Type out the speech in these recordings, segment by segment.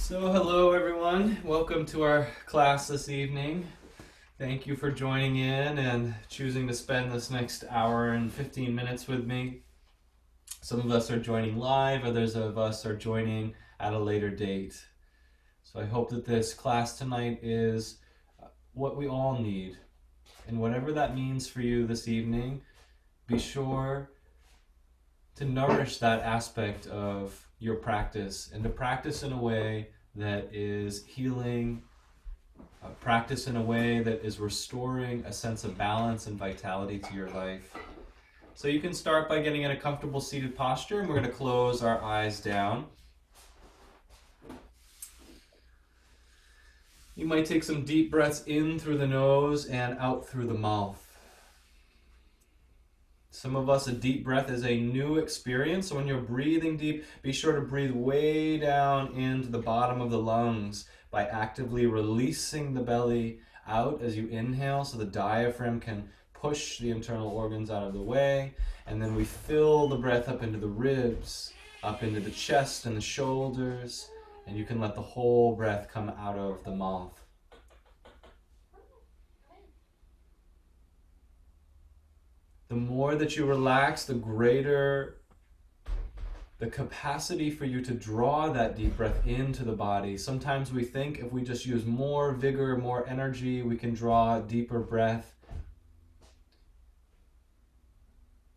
So hello everyone, welcome to our class this evening. Thank you for joining in and choosing to spend this next hour and 15 minutes with me. Some of us are joining live, others of us are joining at a later date. So I hope that this class tonight is what we all need. And whatever that means for you this evening, be sure to nourish that aspect of your practice and to practice in a way that is healing, practice in a way that is restoring a sense of balance and vitality to your life. So you can start by getting in a comfortable seated posture, and we're going to close our eyes down. You might take some deep breaths in through the nose and out through the mouth. Some of us, a deep breath is a new experience, so when you're breathing deep, be sure to breathe way down into the bottom of the lungs by actively releasing the belly out as you inhale, so the diaphragm can push the internal organs out of the way, and then we fill the breath up into the ribs, up into the chest and the shoulders, and you can let the whole breath come out of the mouth. The more that you relax, the greater the capacity for you to draw that deep breath into the body. Sometimes we think if we just use more vigor, more energy, we can draw a deeper breath.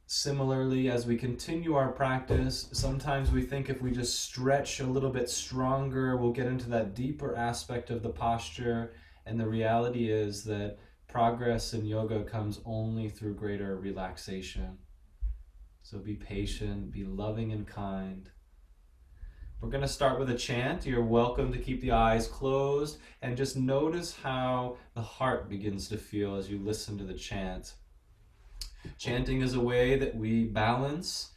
Similarly, as we continue our practice, sometimes we think if we just stretch a little bit stronger, we'll get into that deeper aspect of the posture. And the reality is that progress in yoga comes only through greater relaxation. So be patient, be loving and kind. We're going to start with a chant. You're welcome to keep the eyes closed and just notice how the heart begins to feel as you listen to the chant. Chanting is a way that we balance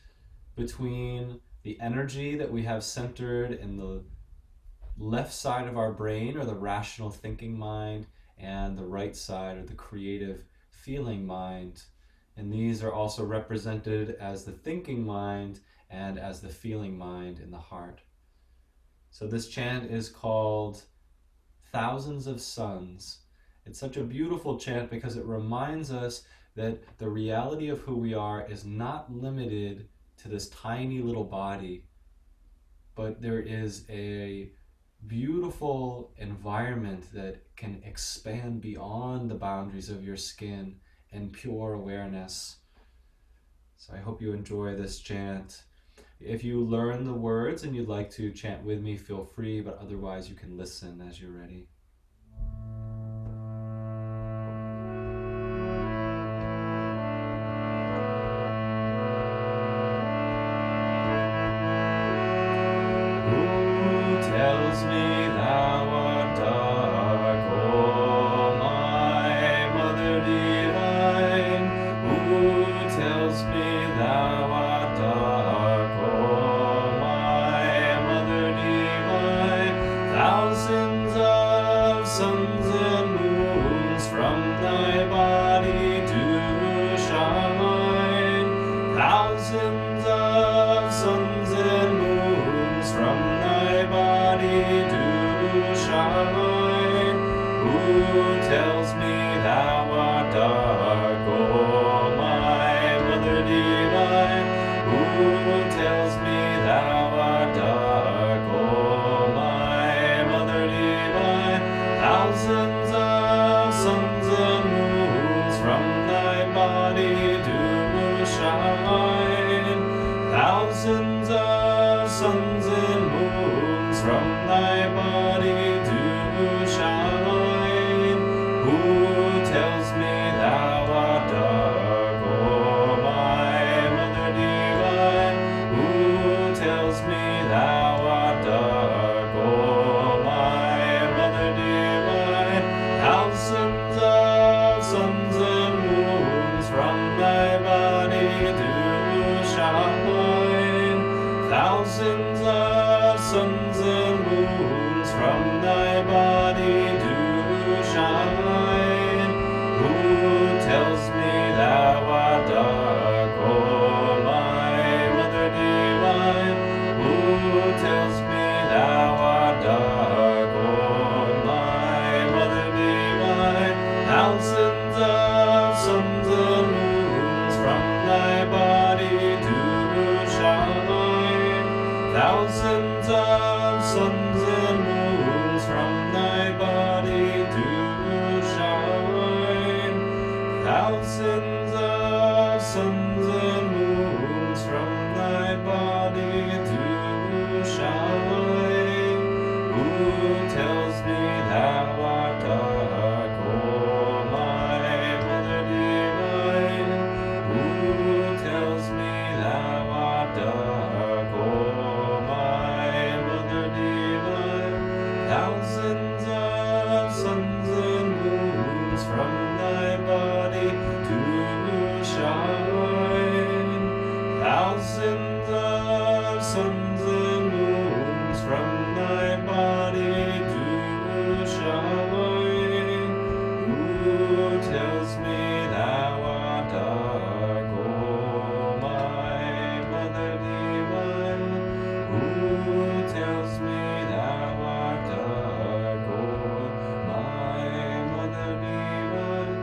between the energy that we have centered in the left side of our brain, or the rational thinking mind, and the right side, or the creative feeling mind. And these are also represented as the thinking mind and as the feeling mind in the heart. So this chant is called Thousands of Suns. It's such a beautiful chant because it reminds us that the reality of who we are is not limited to this tiny little body, but there is a beautiful environment that can expand beyond the boundaries of your skin and pure awareness. So I hope you enjoy this chant. If you learn the words and you'd like to chant with me, feel free, but otherwise you can listen as you're ready. Tells me thou art dark, O my Mother Divine. Who tells me thou art dark, O my Mother Divine? Thousands of suns and moons from thy body do shine. Thousands of suns and moons from thy body do shine. Who tells me thou art dark, O my Mother Divine? Who tells me thou art dark, O my Mother Divine? Thousands of suns and moons from thy body do shine. Thousands of suns and moons from thy body do shine. Who tells me thou art dark, O my Mother Divine? Who tells me thou art dark, O my Mother Divine? Thousands of suns and moons from thy body do shine. Thousands of suns and moons from thy body do shine. Who tells me thou art dark, O my Mother Divine? Who tells me thou art dark? Thousands of suns and moons from thy body do shine. Thousands of suns and moons from thy body do shine. Who tells me thou art dark, O my Mother Divine? Who tells me thou art dark, O my Mother Divine? Thousands of suns and moons from thy body do shine. Thousands of suns and moons from thy body do shine. Who tells me thou art dark, O my Mother Divine? Who tells me thou art dark, O my Mother Divine?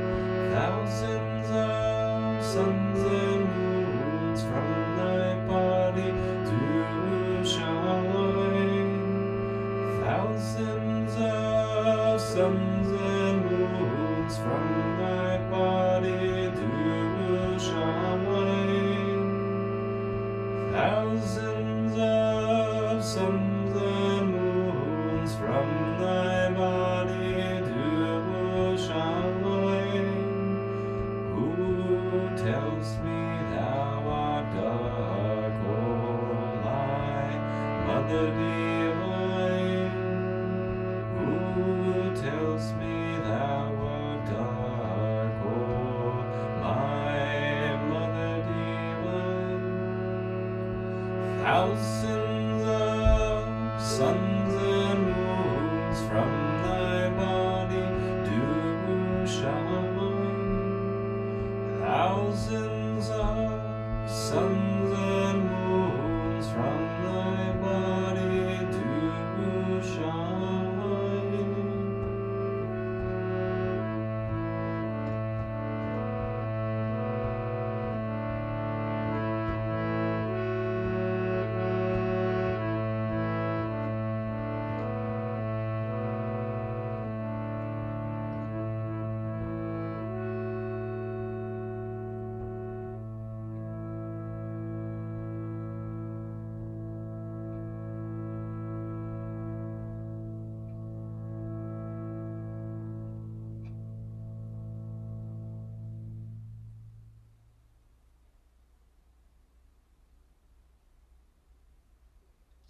Thousands of suns and moons from thy body do shine. Thousands of suns and moons from thy body do shine. Thousands of suns and moons from thy body do shine. Who tells me thou art dark, O my Mother Divine? Who tells me thou art dark, O my Mother Divine? Thousands of suns and moons from thy body do shine. Thousands of suns and moons from thy body do shine.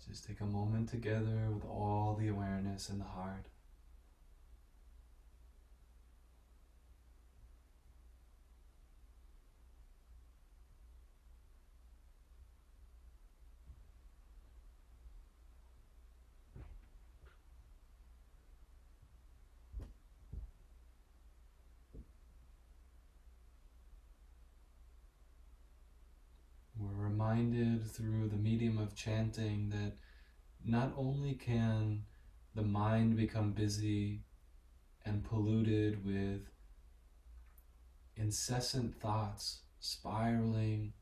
Just take a moment together with all the awareness in the heart. We're reminded through the medium of chanting that not only can the mind become busy and polluted with incessant thoughts spiraling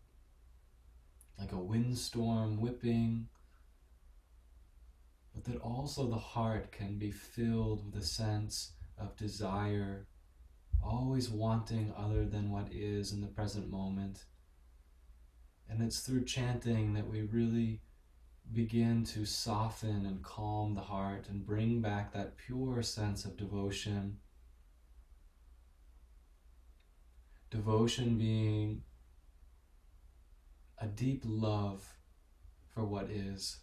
like a windstorm whipping, but that also the heart can be filled with a sense of desire, always wanting other than what is in the present moment. And it's through chanting that we really begin to soften and calm the heart and bring back that pure sense of devotion. Devotion being a deep love for what is.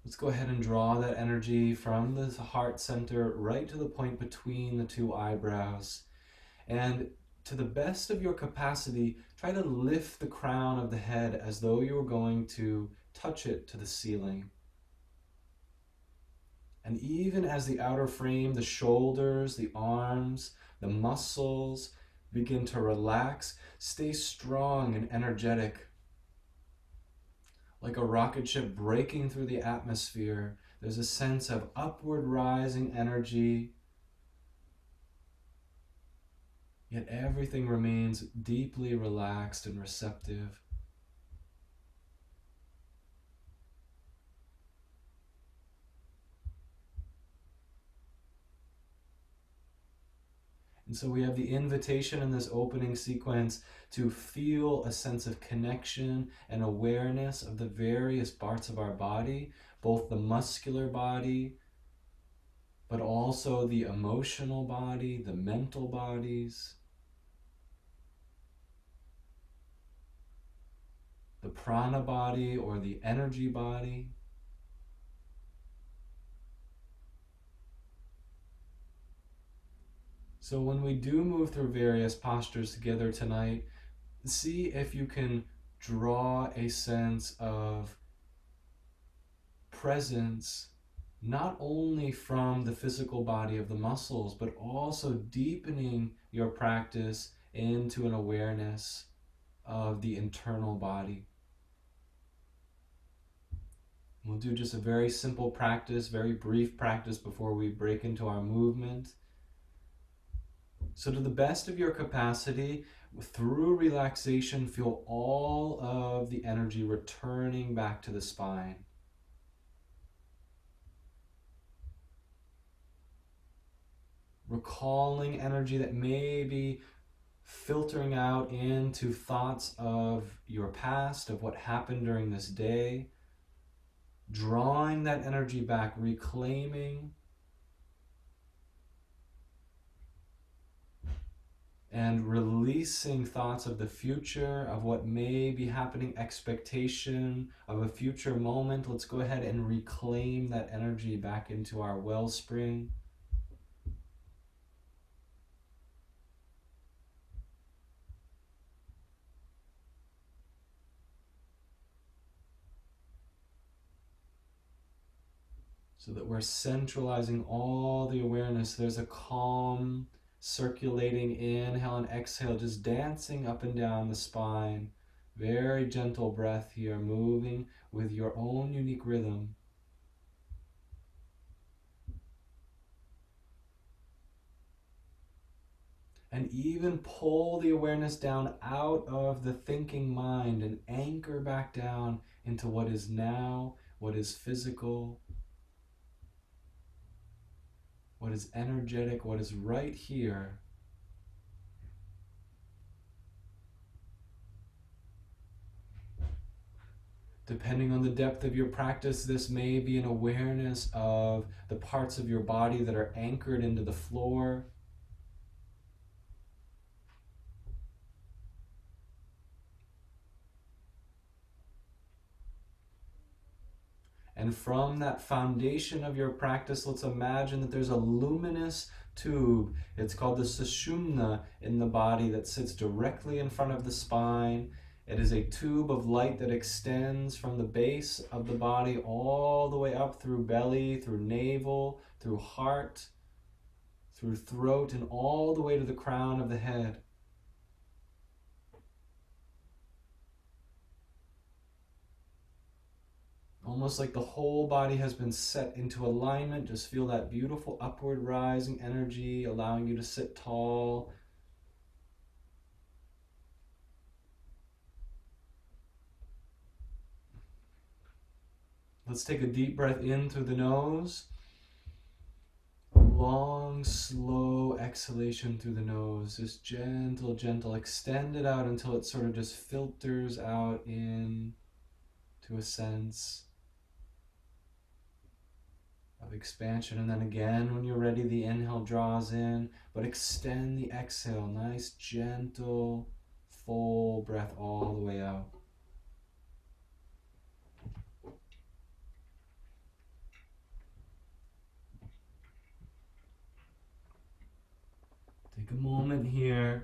Let's go ahead and draw that energy from the heart center right to the point between the two eyebrows. And to the best of your capacity, try to lift the crown of the head as though you were going to touch it to the ceiling. And even as the outer frame, the shoulders, the arms, the muscles begin to relax, stay strong and energetic. Like a rocket ship breaking through the atmosphere, there's a sense of upward rising energy, yet everything remains deeply relaxed and receptive. And so we have the invitation in this opening sequence to feel a sense of connection and awareness of the various parts of our body, both the muscular body, but also the emotional body, the mental bodies, the prana body or the energy body. So when we do move through various postures together tonight, see if you can draw a sense of presence, not only from the physical body of the muscles, but also deepening your practice into an awareness of the internal body. We'll do just a very simple practice, very brief practice before we break into our movement. So to the best of your capacity, through relaxation, feel all of the energy returning back to the spine. Recalling energy that may be filtering out into thoughts of your past, of what happened during this day. Drawing that energy back, reclaiming and releasing thoughts of the future, of what may be happening, expectation of a future moment. Let's go ahead and reclaim that energy back into our wellspring. So that we're centralizing all the awareness. There's a calm circulating inhale and exhale, just dancing up and down the spine. Very gentle breath here, moving with your own unique rhythm. And even pull the awareness down out of the thinking mind and anchor back down into what is now, what is physical, what is energetic, what is right here. Depending on the depth of your practice, this may be an awareness of the parts of your body that are anchored into the floor. And from that foundation of your practice, let's imagine that there's a luminous tube. It's called the sushumna in the body that sits directly in front of the spine. It is a tube of light that extends from the base of the body all the way up through belly, through navel, through heart, through throat, and all the way to the crown of the head. Almost like the whole body has been set into alignment. Just feel that beautiful upward rising energy, allowing you to sit tall. Let's take a deep breath in through the nose. A long, slow exhalation through the nose. Just gentle, gentle. Extend it out until it sort of just filters out in to a sense of expansion. And then again, when you're ready, the inhale draws in, but extend the exhale. Nice, gentle, full breath all the way out. Take a moment here.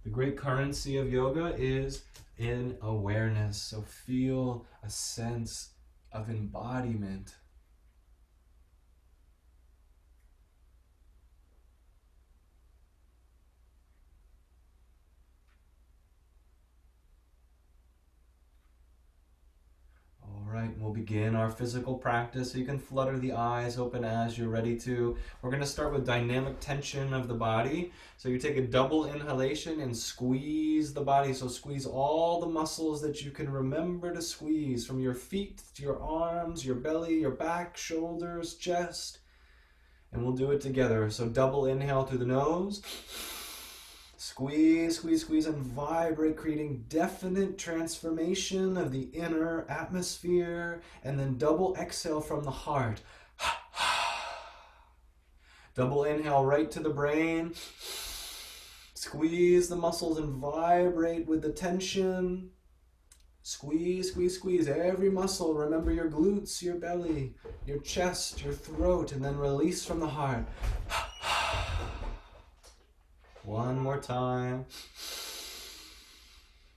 The great currency of yoga is in awareness. So feel a sense of embodiment. All right, we'll begin our physical practice. So you can flutter the eyes open as you're ready to. We're going to start with dynamic tension of the body. So you take a double inhalation and squeeze the body. So squeeze all the muscles that you can remember to squeeze, from your feet to your arms, your belly, your back, shoulders, chest. And we'll do it together. So double inhale through the nose. Squeeze, squeeze, squeeze, and vibrate, creating definite transformation of the inner atmosphere. And then double exhale from the heart. Double inhale right to the brain. Squeeze the muscles and vibrate with the tension. Squeeze, squeeze, squeeze every muscle. Remember your glutes, your belly, your chest, your throat, and then release from the heart. One more time.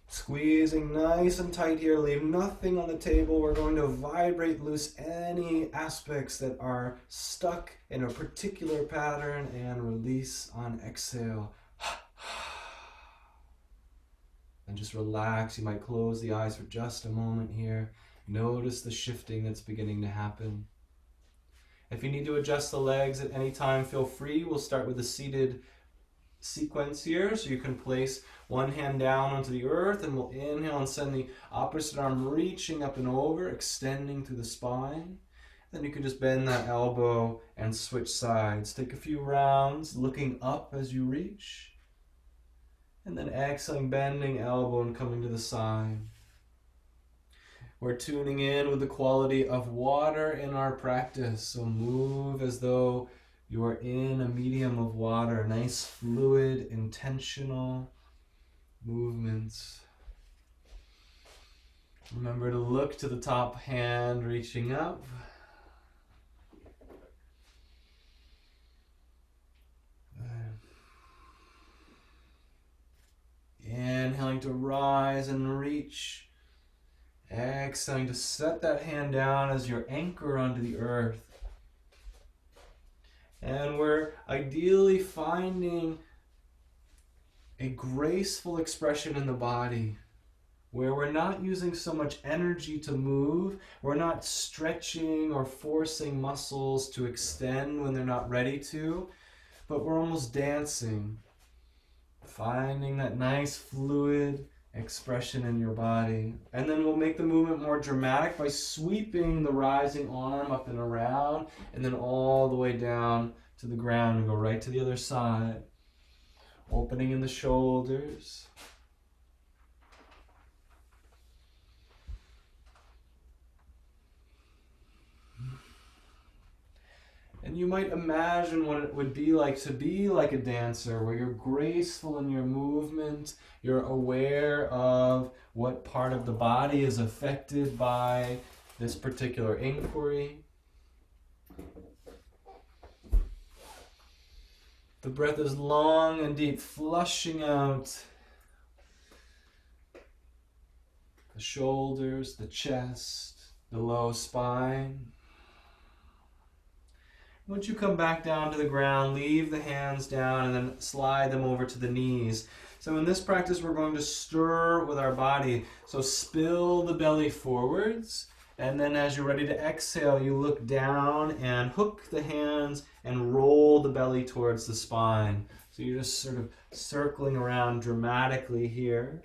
Squeezing nice and tight here. Leave nothing on the table. We're going to vibrate loose any aspects that are stuck in a particular pattern and release on exhale. And just relax. You might close the eyes for just a moment here. Notice the shifting that's beginning to happen. If you need to adjust the legs at any time, feel free. We'll start with the seated sequence here. So you can place one hand down onto the earth, and we'll inhale and send the opposite arm reaching up and over, extending through the spine. Then you can just bend that elbow and switch sides. Take a few rounds, looking up as you reach. And then exhaling, bending elbow and coming to the side. We're tuning in with the quality of water in our practice. So move as though you are in a medium of water. Nice, fluid, intentional movements. Remember to look to the top hand, reaching up. Inhaling to rise and reach. Exhaling to set that hand down as your anchor onto the earth. And we're ideally finding a graceful expression in the body where we're not using so much energy to move. We're not stretching or forcing muscles to extend when they're not ready to, but we're almost dancing. Finding that nice fluid expression in your body. And then we'll make the movement more dramatic by sweeping the rising arm up and around, and then all the way down to the ground and go right to the other side. Opening in the shoulders. And you might imagine what it would be like to be like a dancer, where you're graceful in your movement, you're aware of what part of the body is affected by this particular inquiry. The breath is long and deep, flushing out the shoulders, the chest, the low spine. Once you come back down to the ground, leave the hands down and then slide them over to the knees. So in this practice, we're going to stir with our body. So spill the belly forwards, and then as you're ready to exhale, you look down and hook the hands and roll the belly towards the spine. So you're just sort of circling around dramatically here.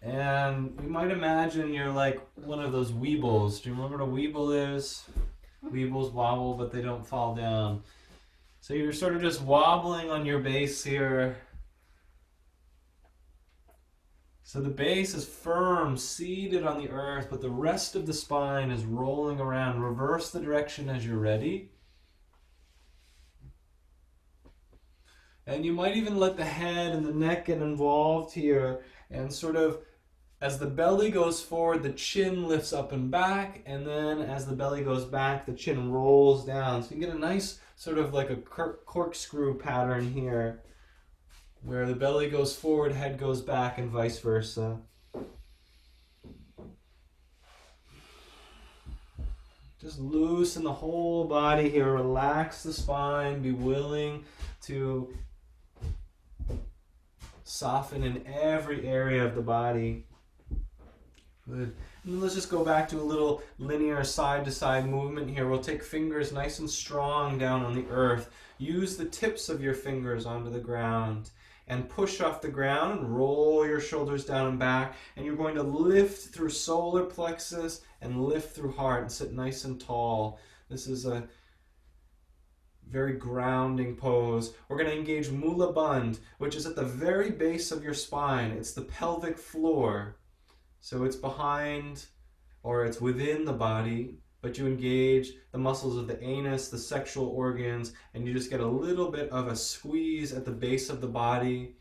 And you might imagine you're like one of those weebles. Do you remember what a weeble is? Weebles wobble, but they don't fall down. So you're sort of just wobbling on your base here. So the base is firm, seated on the earth, but the rest of the spine is rolling around. Reverse the direction as you're ready. And you might even let the head and the neck get involved here, and sort of as the belly goes forward, the chin lifts up and back, and then as the belly goes back, the chin rolls down. So you get a nice sort of like a corkscrew pattern here, where the belly goes forward, head goes back, and vice versa. Just loosen the whole body here, relax the spine, be willing to soften in every area of the body. Good. And let's just go back to a little linear side-to-side movement here. We'll take fingers nice and strong down on the earth. Use the tips of your fingers onto the ground and push off the ground and roll your shoulders down and back. And you're going to lift through solar plexus and lift through heart and sit nice and tall. This is a very grounding pose. We're going to engage Mula Bandh, which is at the very base of your spine. It's the pelvic floor. So it's behind, or it's within the body, but you engage the muscles of the anus, the sexual organs, and you just get a little bit of a squeeze at the base of the body.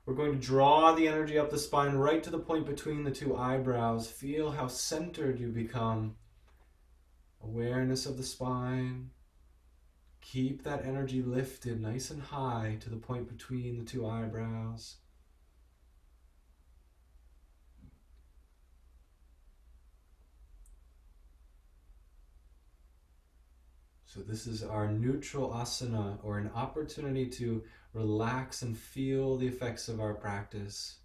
We're going to draw the energy up the spine right to the point between the two eyebrows. Feel how centered you become. Awareness of the spine. Keep that energy lifted nice and high to the point between the two eyebrows. So this is our neutral asana, or an opportunity to relax and feel the effects of our practice.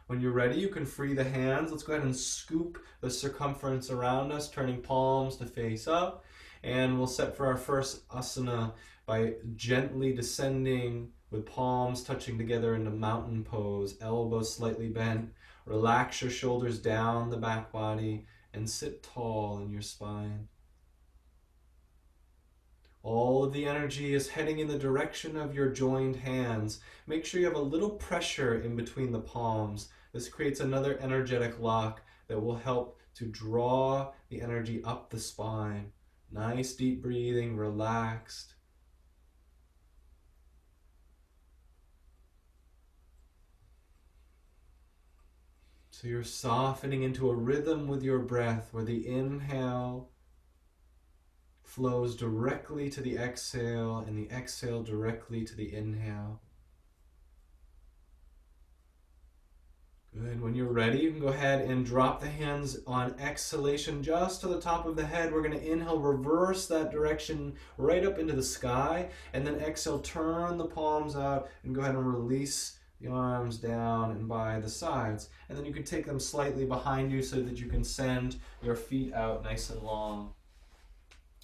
When you're ready, you can free the hands. Let's go ahead and scoop the circumference around us, turning palms to face up. And we'll set for our first asana by gently descending with palms touching together into mountain pose, elbows slightly bent. Relax your shoulders down the back body and sit tall in your spine. All of the energy is heading in the direction of your joined hands. Make sure you have a little pressure in between the palms. This creates another energetic lock that will help to draw the energy up the spine. Nice deep breathing, relaxed. So you're softening into a rhythm with your breath where the inhale flows directly to the exhale and the exhale directly to the inhale. Good. When you're ready, you can go ahead and drop the hands on exhalation just to the top of the head. We're going to inhale, reverse that direction right up into the sky, and then exhale, turn the palms out and go ahead and release the arms down and by the sides. And then you can take them slightly behind you so that you can send your feet out nice and long.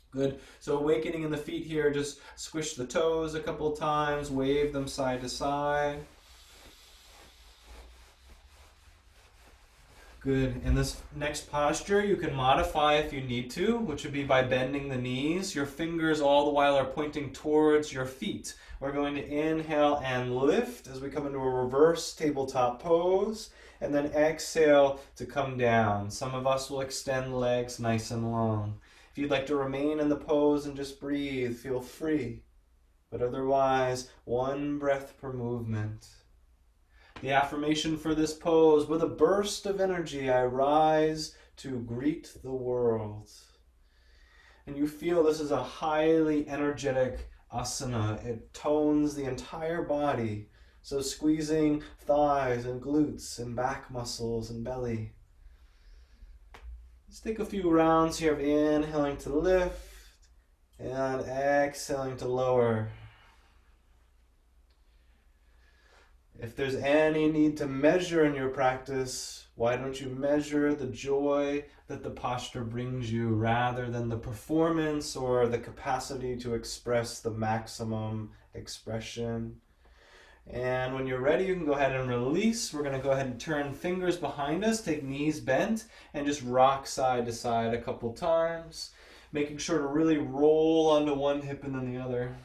Good. So awakening in the feet here, just squish the toes a couple times, wave them side to side. Good. In this next posture, you can modify if you need to, which would be by bending the knees. Your fingers all the while are pointing towards your feet. We're going to inhale and lift as we come into a reverse tabletop pose, and then exhale to come down. Some of us will extend legs nice and long. If you'd like to remain in the pose and just breathe, feel free. But otherwise, one breath per movement. The affirmation for this pose: with a burst of energy, I rise to greet the world. And you feel this is a highly energetic asana. It tones the entire body. So squeezing thighs and glutes and back muscles and belly. Let's take a few rounds here of inhaling to lift and exhaling to lower. If there's any need to measure in your practice, why don't you measure the joy that the posture brings you rather than the performance or the capacity to express the maximum expression? And when you're ready, you can go ahead and release. We're going to go ahead and turn fingers behind us, take knees bent, and just rock side to side a couple times, making sure to really roll onto one hip and then the other.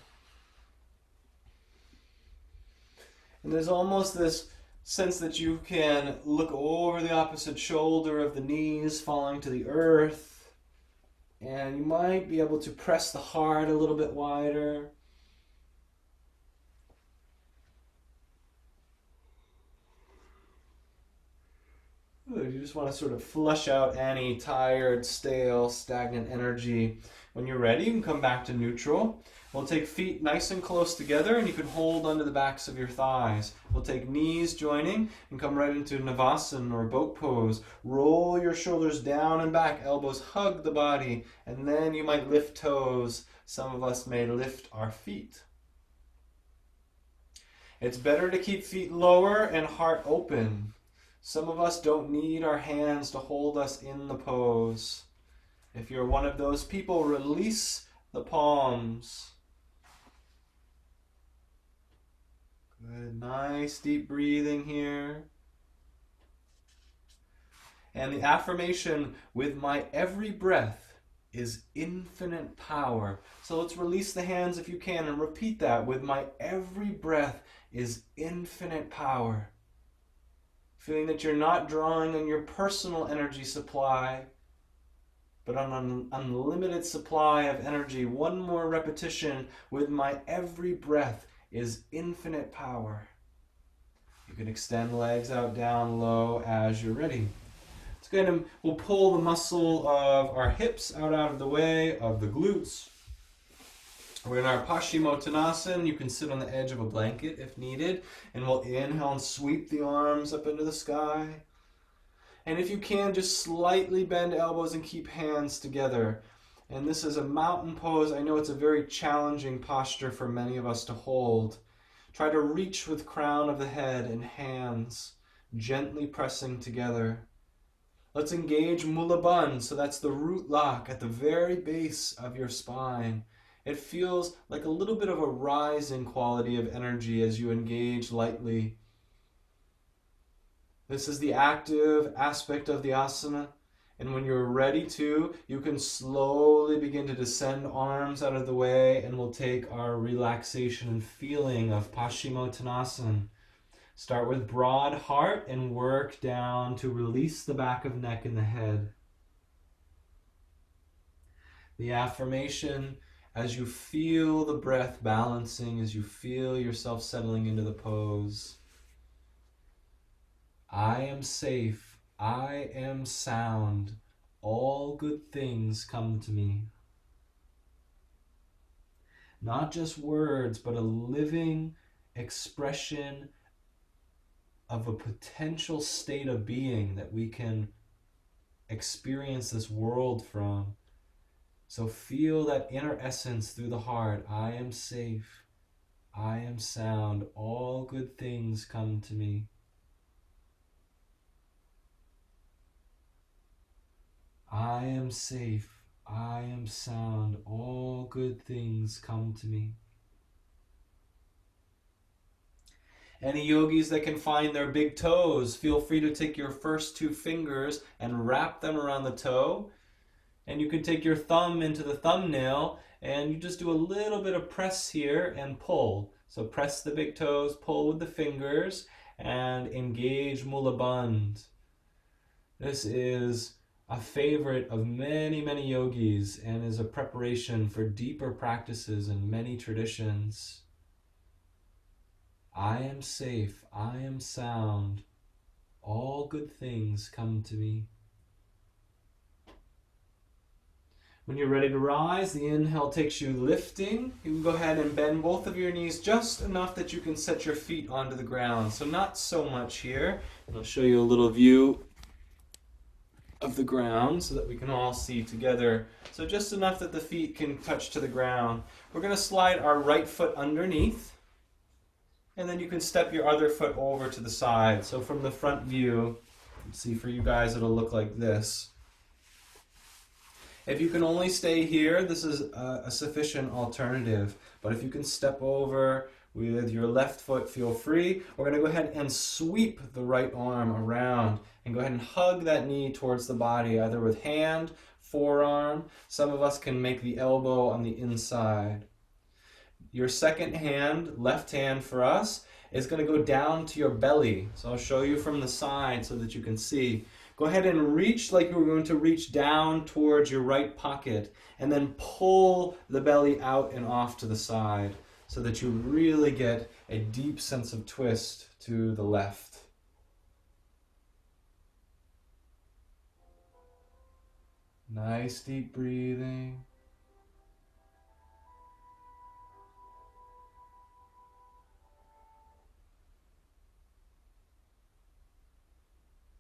And there's almost this sense that you can look over the opposite shoulder of the knees falling to the earth. And you might be able to press the heart a little bit wider. Good. You just want to sort of flush out any tired, stale, stagnant energy. When you're ready, you can come back to neutral. We'll take feet nice and close together, and you can hold under the backs of your thighs. We'll take knees joining and come right into Navasana or boat pose. Roll your shoulders down and back, elbows hug the body, and then you might lift toes. Some of us may lift our feet. It's better to keep feet lower and heart open. Some of us don't need our hands to hold us in the pose. If you're one of those people, release the palms. Good, nice deep breathing here. And the affirmation: with my every breath, is infinite power. So let's release the hands if you can and repeat that with my every breath is infinite power. Feeling that you're not drawing on your personal energy supply, but on an unlimited supply of energy. One more repetition with my every breath is infinite power. You can extend legs out down low as you're ready. Let's go ahead and we'll pull the muscle of our hips out of the way of the glutes. We're in our Paschimottanasana. You can sit on the edge of a blanket if needed. And we'll inhale and sweep the arms up into the sky. And if you can, just slightly bend elbows and keep hands together. And this is a mountain pose. I know it's a very challenging posture for many of us to hold. Try to reach with crown of the head and hands, gently pressing together. Let's engage Mula Bandha, so that's the root lock at the very base of your spine. It feels like a little bit of a rising quality of energy as you engage lightly. This is the active aspect of the asana. And when you're ready to, you can slowly begin to descend arms out of the way, and we'll take our relaxation and feeling of Paschimottanasana. Start with broad heart and work down to release the back of neck and the head. The affirmation, as you feel the breath balancing, as you feel yourself settling into the pose. I am safe. I am sound. All good things come to me. Not just words, but a living expression of a potential state of being that we can experience this world from. So feel that inner essence through the heart. I am safe. I am sound. All good things come to me. I am safe. I am sound. All good things come to me. Any yogis that can find their big toes, feel free to take your first two fingers and wrap them around the toe. And you can take your thumb into the thumbnail and you just do a little bit of press here and pull. So press the big toes, pull with the fingers, and engage Mula Bandha. This is a favorite of many, many yogis and is a preparation for deeper practices in many traditions. I am safe. I am sound. All good things come to me. When you're ready to rise, the inhale takes you lifting. You can go ahead and bend both of your knees just enough that you can set your feet onto the ground. So not so much here. And I'll show you a little view of the ground so that we can all see together. So just enough that the feet can touch to the ground. We're going to slide our right foot underneath. And then you can step your other foot over to the side. So from the front view, see for you guys it'll look like this. If you can only stay here, this is a sufficient alternative. But if you can step over with your left foot, feel free. We're going to go ahead and sweep the right arm around and go ahead and hug that knee towards the body, either with hand, forearm. Some of us can make the elbow on the inside. Your second hand, left hand for us, is going to go down to your belly. So I'll show you from the side so that you can see. Go ahead and reach like you're going to reach down towards your right pocket, and then pull the belly out and off to the side so that you really get a deep sense of twist to the left. Nice deep breathing.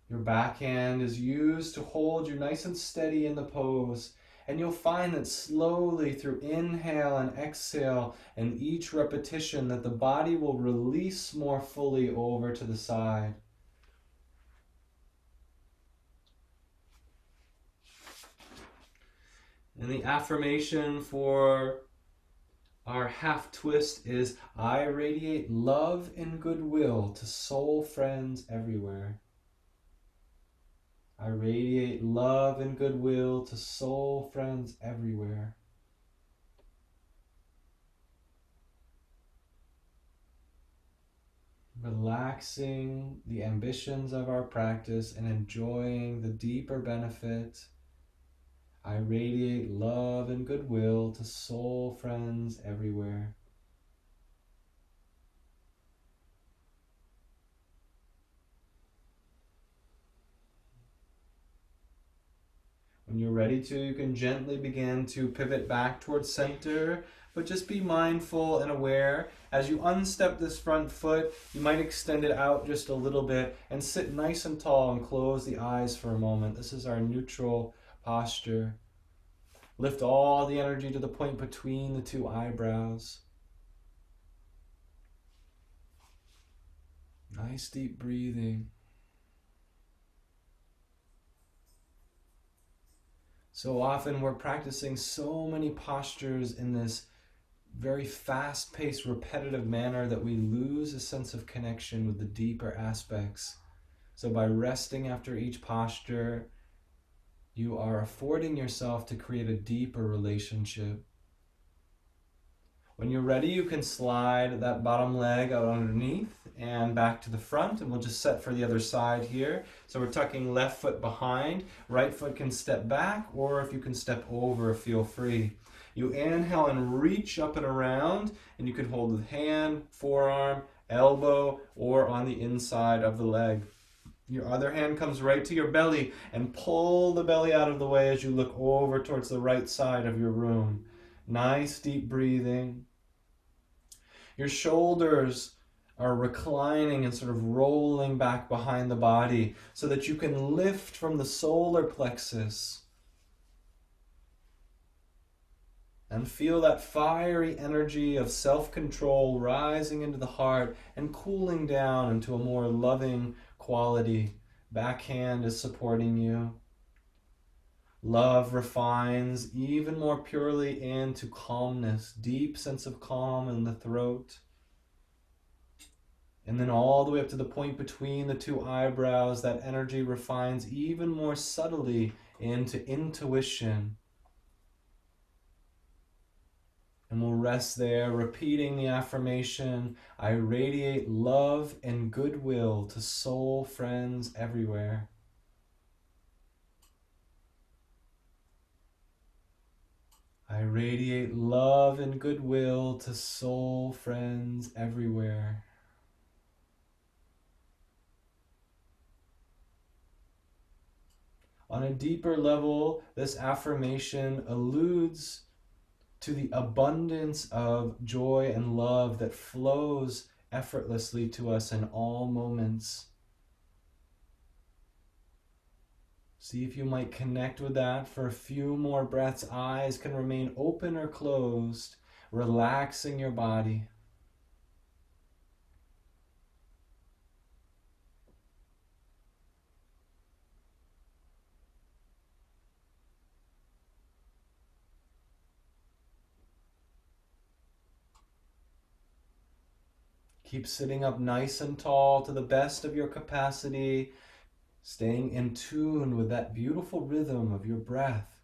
Your backhand is used to hold you nice and steady in the pose. And you'll find that slowly through inhale and exhale and each repetition that the body will release more fully over to the side. And the affirmation for our half twist is, I radiate love and goodwill to soul friends everywhere. I radiate love and goodwill to soul friends everywhere. Relaxing the ambitions of our practice and enjoying the deeper benefit. I radiate love and goodwill to soul friends everywhere. When you're ready to, you can gently begin to pivot back towards center, but just be mindful and aware. As you unstep this front foot, you might extend it out just a little bit and sit nice and tall and close the eyes for a moment. This is our neutral posture. Lift all the energy to the point between the two eyebrows. Nice deep breathing. So often we're practicing so many postures in this very fast-paced, repetitive manner that we lose a sense of connection with the deeper aspects. So by resting after each posture, you are affording yourself to create a deeper relationship. When you're ready, you can slide that bottom leg out underneath and back to the front, and we'll just set for the other side here. So we're tucking left foot behind, right foot can step back, or if you can step over, feel free. You inhale and reach up and around, and you can hold the hand, forearm, elbow, or on the inside of the leg. Your other hand comes right to your belly and pull the belly out of the way as you look over towards the right side of your room. Nice deep breathing. Your shoulders are reclining and sort of rolling back behind the body so that you can lift from the solar plexus and feel that fiery energy of self-control rising into the heart and cooling down into a more loving quality. Back hand is supporting you. Love refines even more purely into calmness, deep sense of calm in the throat. And then all the way up to the point between the two eyebrows, that energy refines even more subtly into intuition. And we'll rest there, repeating the affirmation, I radiate love and goodwill to soul friends everywhere. I radiate love and goodwill to soul friends everywhere. On a deeper level, this affirmation alludes to the abundance of joy and love that flows effortlessly to us in all moments. See if you might connect with that for a few more breaths. Eyes can remain open or closed, relaxing your body. Keep sitting up nice and tall to the best of your capacity, staying in tune with that beautiful rhythm of your breath.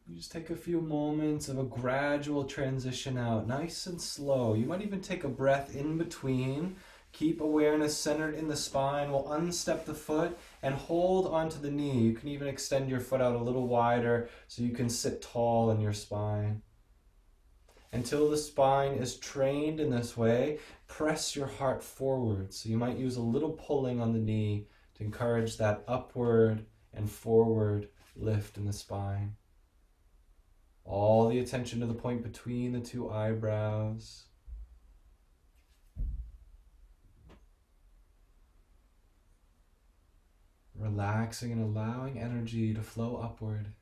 You just take a few moments of a gradual transition out, nice and slow. You might even take a breath in between. Keep awareness centered in the spine. We'll unstep the foot and hold onto the knee. You can even extend your foot out a little wider so you can sit tall in your spine. Until the spine is trained in this way, press your heart forward. So you might use a little pulling on the knee to encourage that upward and forward lift in the spine. All the attention to the point between the two eyebrows. Relaxing and allowing energy to flow upward.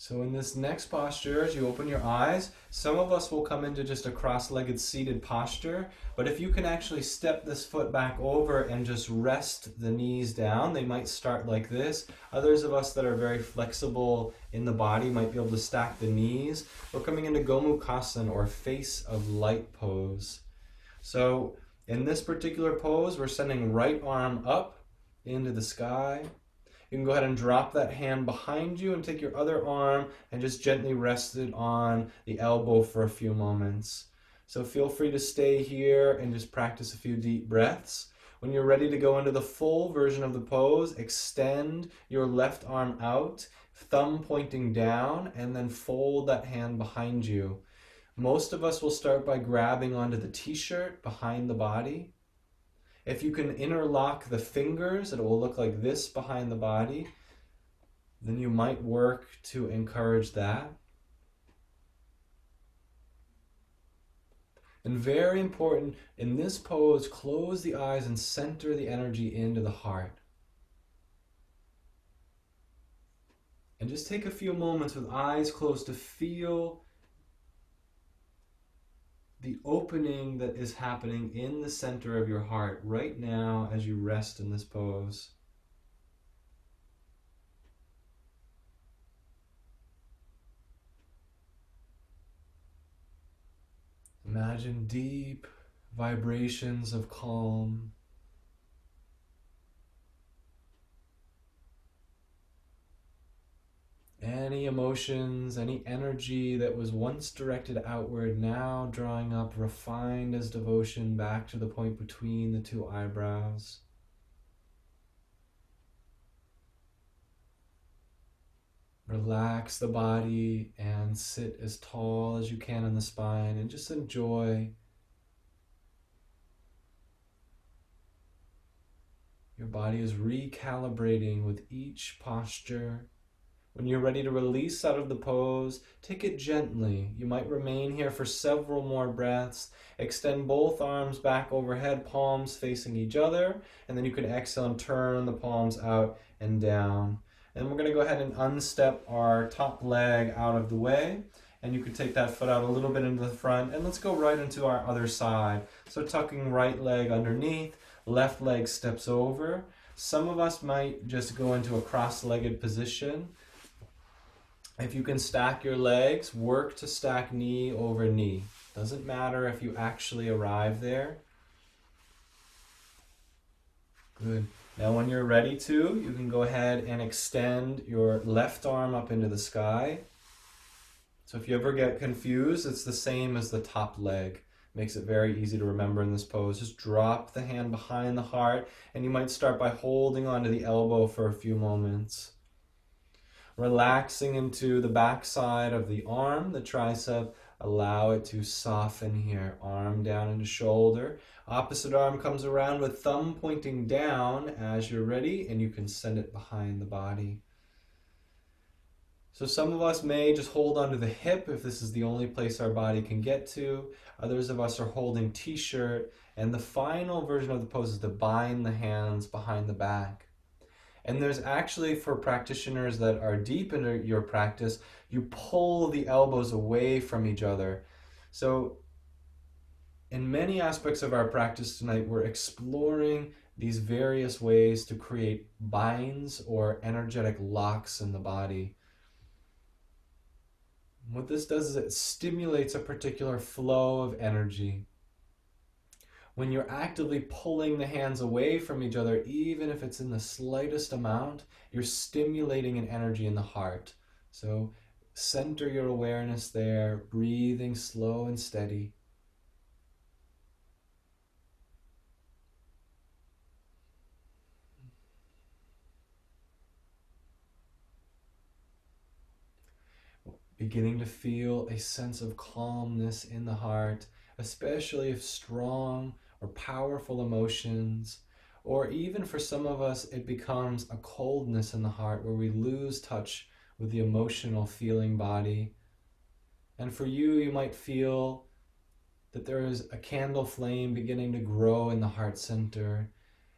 So in this next posture, as you open your eyes, some of us will come into just a cross-legged seated posture, but if you can actually step this foot back over and just rest the knees down, they might start like this. Others of us that are very flexible in the body might be able to stack the knees. We're coming into Gomukhasana, or face of light pose. So in this particular pose, we're sending right arm up into the sky. You can go ahead and drop that hand behind you and take your other arm and just gently rest it on the elbow for a few moments. So feel free to stay here and just practice a few deep breaths. When you're ready to go into the full version of the pose, extend your left arm out, thumb pointing down, and then fold that hand behind you. Most of us will start by grabbing onto the t-shirt behind the body. If you can interlock the fingers, it will look like this behind the body. Then you might work to encourage that. And very important, in this pose, close the eyes and center the energy into the heart. And just take a few moments with eyes closed to feel the opening that is happening in the center of your heart right now as you rest in this pose. Imagine deep vibrations of calm. Any emotions, any energy that was once directed outward, now drawing up, refined as devotion, back to the point between the two eyebrows. Relax the body and sit as tall as you can in the spine and just enjoy your body is recalibrating with each posture. When you're ready to release out of the pose, take it gently. You might remain here for several more breaths. Extend both arms back overhead, palms facing each other, and then you can exhale and turn the palms out and down. And we're going to go ahead and unstep our top leg out of the way, and you can take that foot out a little bit into the front, and let's go right into our other side. So tucking right leg underneath, left leg steps over. Some of us might just go into a cross-legged position. If you can stack your legs, work to stack knee over knee. Doesn't matter if you actually arrive there. Good. Now when you're ready to, you can go ahead and extend your left arm up into the sky. So if you ever get confused, it's the same as the top leg. Makes it very easy to remember in this pose. Just drop the hand behind the heart, and you might start by holding onto the elbow for a few moments. Relaxing into the back side of the arm, the tricep, allow it to soften here. Arm down into shoulder. Opposite arm comes around with thumb pointing down as you're ready, and you can send it behind the body. So some of us may just hold onto the hip if this is the only place our body can get to. Others of us are holding t-shirt, and the final version of the pose is to bind the hands behind the back. And there's actually, for practitioners that are deep into your practice, you pull the elbows away from each other. So in many aspects of our practice tonight, we're exploring these various ways to create binds or energetic locks in the body. What this does is it stimulates a particular flow of energy. When you're actively pulling the hands away from each other, even if it's in the slightest amount, you're stimulating an energy in the heart. So center your awareness there, breathing slow and steady. Beginning to feel a sense of calmness in the heart, especially if strong or powerful emotions, or even for some of us, it becomes a coldness in the heart where we lose touch with the emotional feeling body. And for you, you might feel that there is a candle flame beginning to grow in the heart center,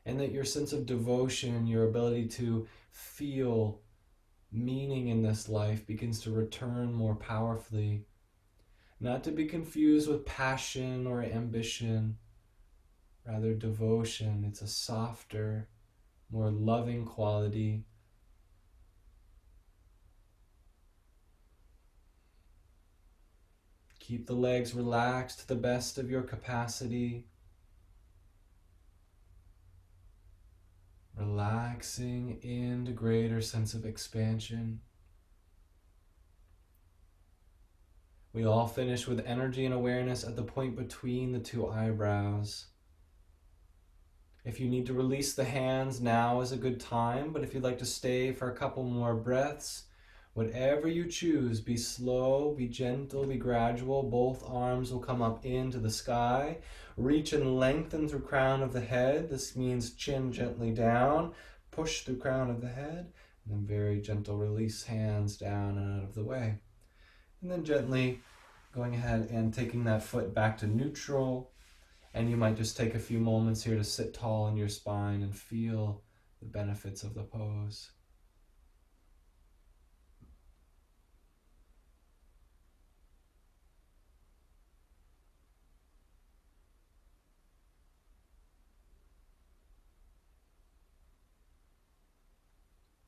and that your sense of devotion, your ability to feel meaning in this life begins to return more powerfully. Not to be confused with passion or ambition, rather devotion. It's a softer, more loving quality. Keep the legs relaxed to the best of your capacity. Relaxing into greater sense of expansion. We all finish with energy and awareness at the point between the two eyebrows. If you need to release the hands, now is a good time, but if you'd like to stay for a couple more breaths, whatever you choose, be slow, be gentle, be gradual. Both arms will come up into the sky. Reach and lengthen through crown of the head. This means chin gently down. Push through crown of the head. And then very gentle release hands down and out of the way. And then gently going ahead and taking that foot back to neutral. And you might just take a few moments here to sit tall in your spine and feel the benefits of the pose.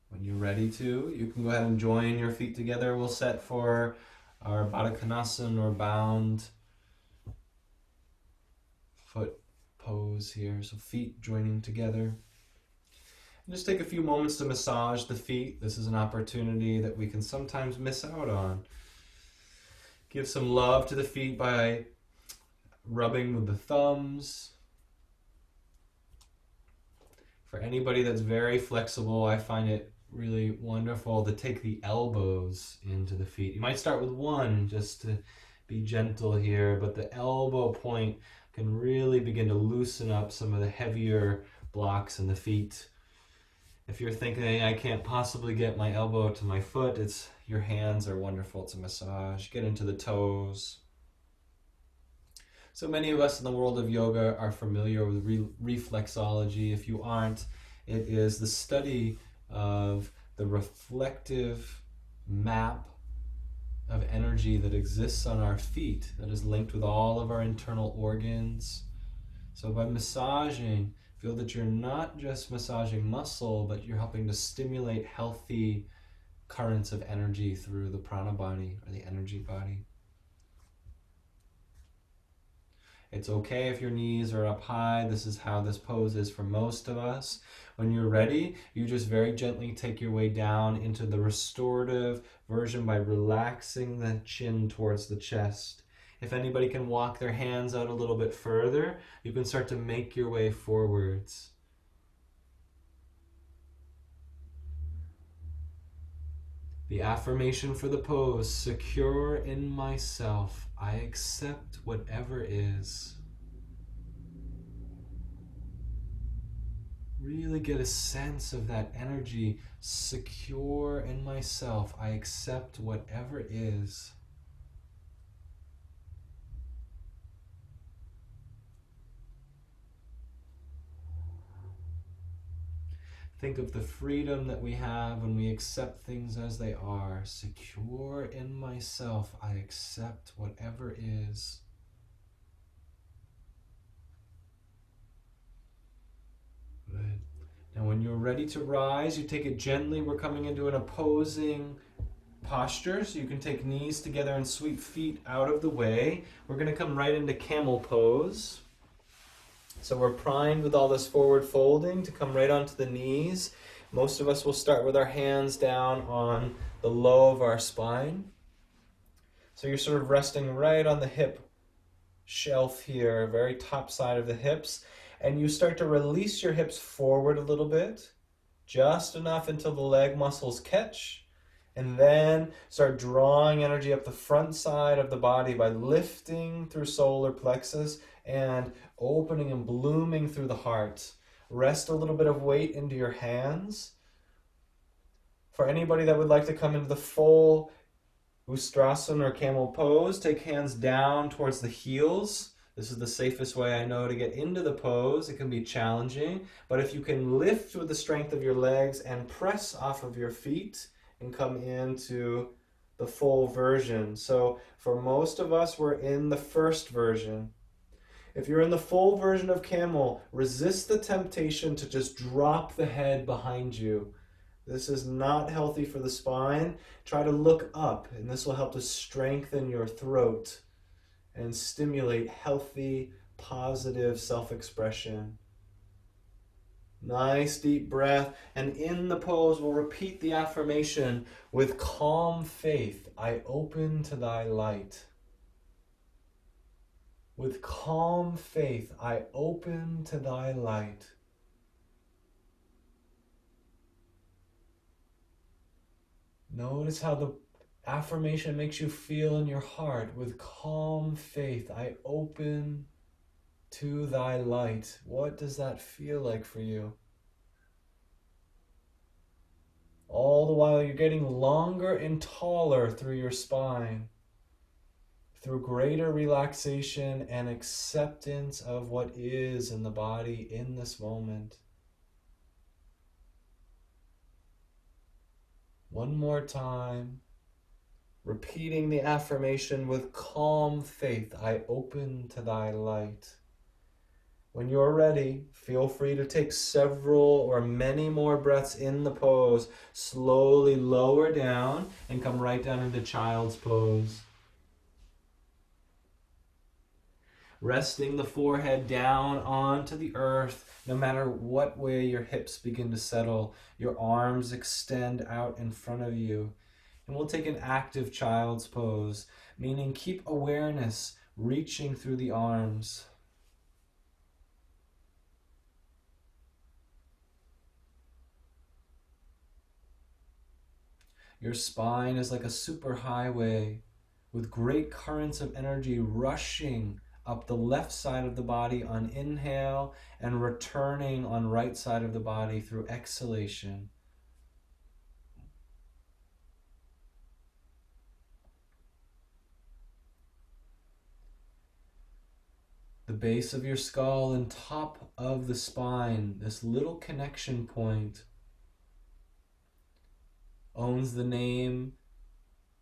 When you're ready to, you can go ahead and join your feet together. We'll set for our Baddha Konasana or bound foot pose here. So feet joining together. And just take a few moments to massage the feet. This is an opportunity that we can sometimes miss out on. Give some love to the feet by rubbing with the thumbs. For anybody that's very flexible, I find it really wonderful to take the elbows into the feet. You might start with one just to be gentle here, but the elbow point can really begin to loosen up some of the heavier blocks in the feet. If you're thinking, I can't possibly get my elbow to my foot, your hands are wonderful to massage. Get into the toes. So many of us in the world of yoga are familiar with reflexology. If you aren't, it is the study of the reflective map of energy that exists on our feet that is linked with all of our internal organs. So by massaging, feel that you're not just massaging muscle, but you're helping to stimulate healthy currents of energy through the prana body or the energy body. It's okay if your knees are up high. This is how this pose is for most of us. When you're ready, you just very gently take your way down into the restorative version by relaxing the chin towards the chest. If anybody can walk their hands out a little bit further, you can start to make your way forwards. The affirmation for the pose: secure in myself, I accept whatever is. Really get a sense of that energy. Secure in myself, I accept whatever is. Think of the freedom that we have when we accept things as they are. Secure in myself, I accept whatever is. Good. Now when you're ready to rise, you take it gently. We're coming into an opposing posture, so you can take knees together and sweep feet out of the way. We're going to come right into camel pose. So we're primed with all this forward folding to come right onto the knees. Most of us will start with our hands down on the low of our spine. So you're sort of resting right on the hip shelf here, very top side of the hips. And you start to release your hips forward a little bit, just enough until the leg muscles catch. And then start drawing energy up the front side of the body by lifting through solar plexus and opening and blooming through the heart. Rest a little bit of weight into your hands. For anybody that would like to come into the full Ustrasana or camel pose, take hands down towards the heels. This is the safest way I know to get into the pose. It can be challenging, but if you can lift with the strength of your legs and press off of your feet, and come into the full version. So for most of us, we're in the first version. If you're in the full version of camel, resist the temptation to just drop the head behind you. This is not healthy for the spine. Try to look up, and this will help to strengthen your throat and stimulate healthy, positive self-expression. Nice deep breath, and in the pose we'll repeat the affirmation with calm faith. I open to thy light. With calm faith, I open to thy light. Notice how the affirmation makes you feel in your heart. With calm faith, I open to thy light. What does that feel like for you? All the while you're getting longer and taller through your spine, through greater relaxation and acceptance of what is in the body in this moment. One more time, repeating the affirmation with calm faith, I open to thy light. When you're ready, feel free to take several or many more breaths in the pose. Slowly lower down and come right down into child's pose. Resting the forehead down onto the earth, no matter what way your hips begin to settle. Your arms extend out in front of you. And we'll take an active child's pose, meaning keep awareness reaching through the arms. Your spine is like a superhighway with great currents of energy rushing up the left side of the body on inhale and returning on right side of the body through exhalation. The base of your skull and top of the spine, this little connection point, owns the name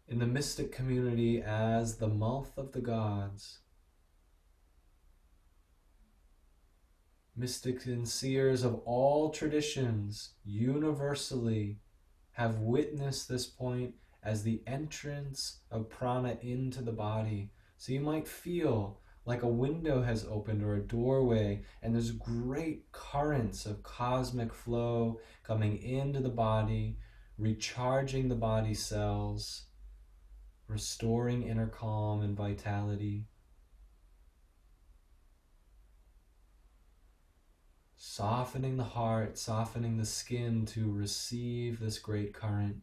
in the mystic community as the mouth of the gods. Mystics and seers of all traditions universally have witnessed this point as the entrance of prana into the body. So you might feel like a window has opened or a doorway, and there's great currents of cosmic flow coming into the body, recharging the body cells, restoring inner calm and vitality. Softening the heart, softening the skin to receive this great current.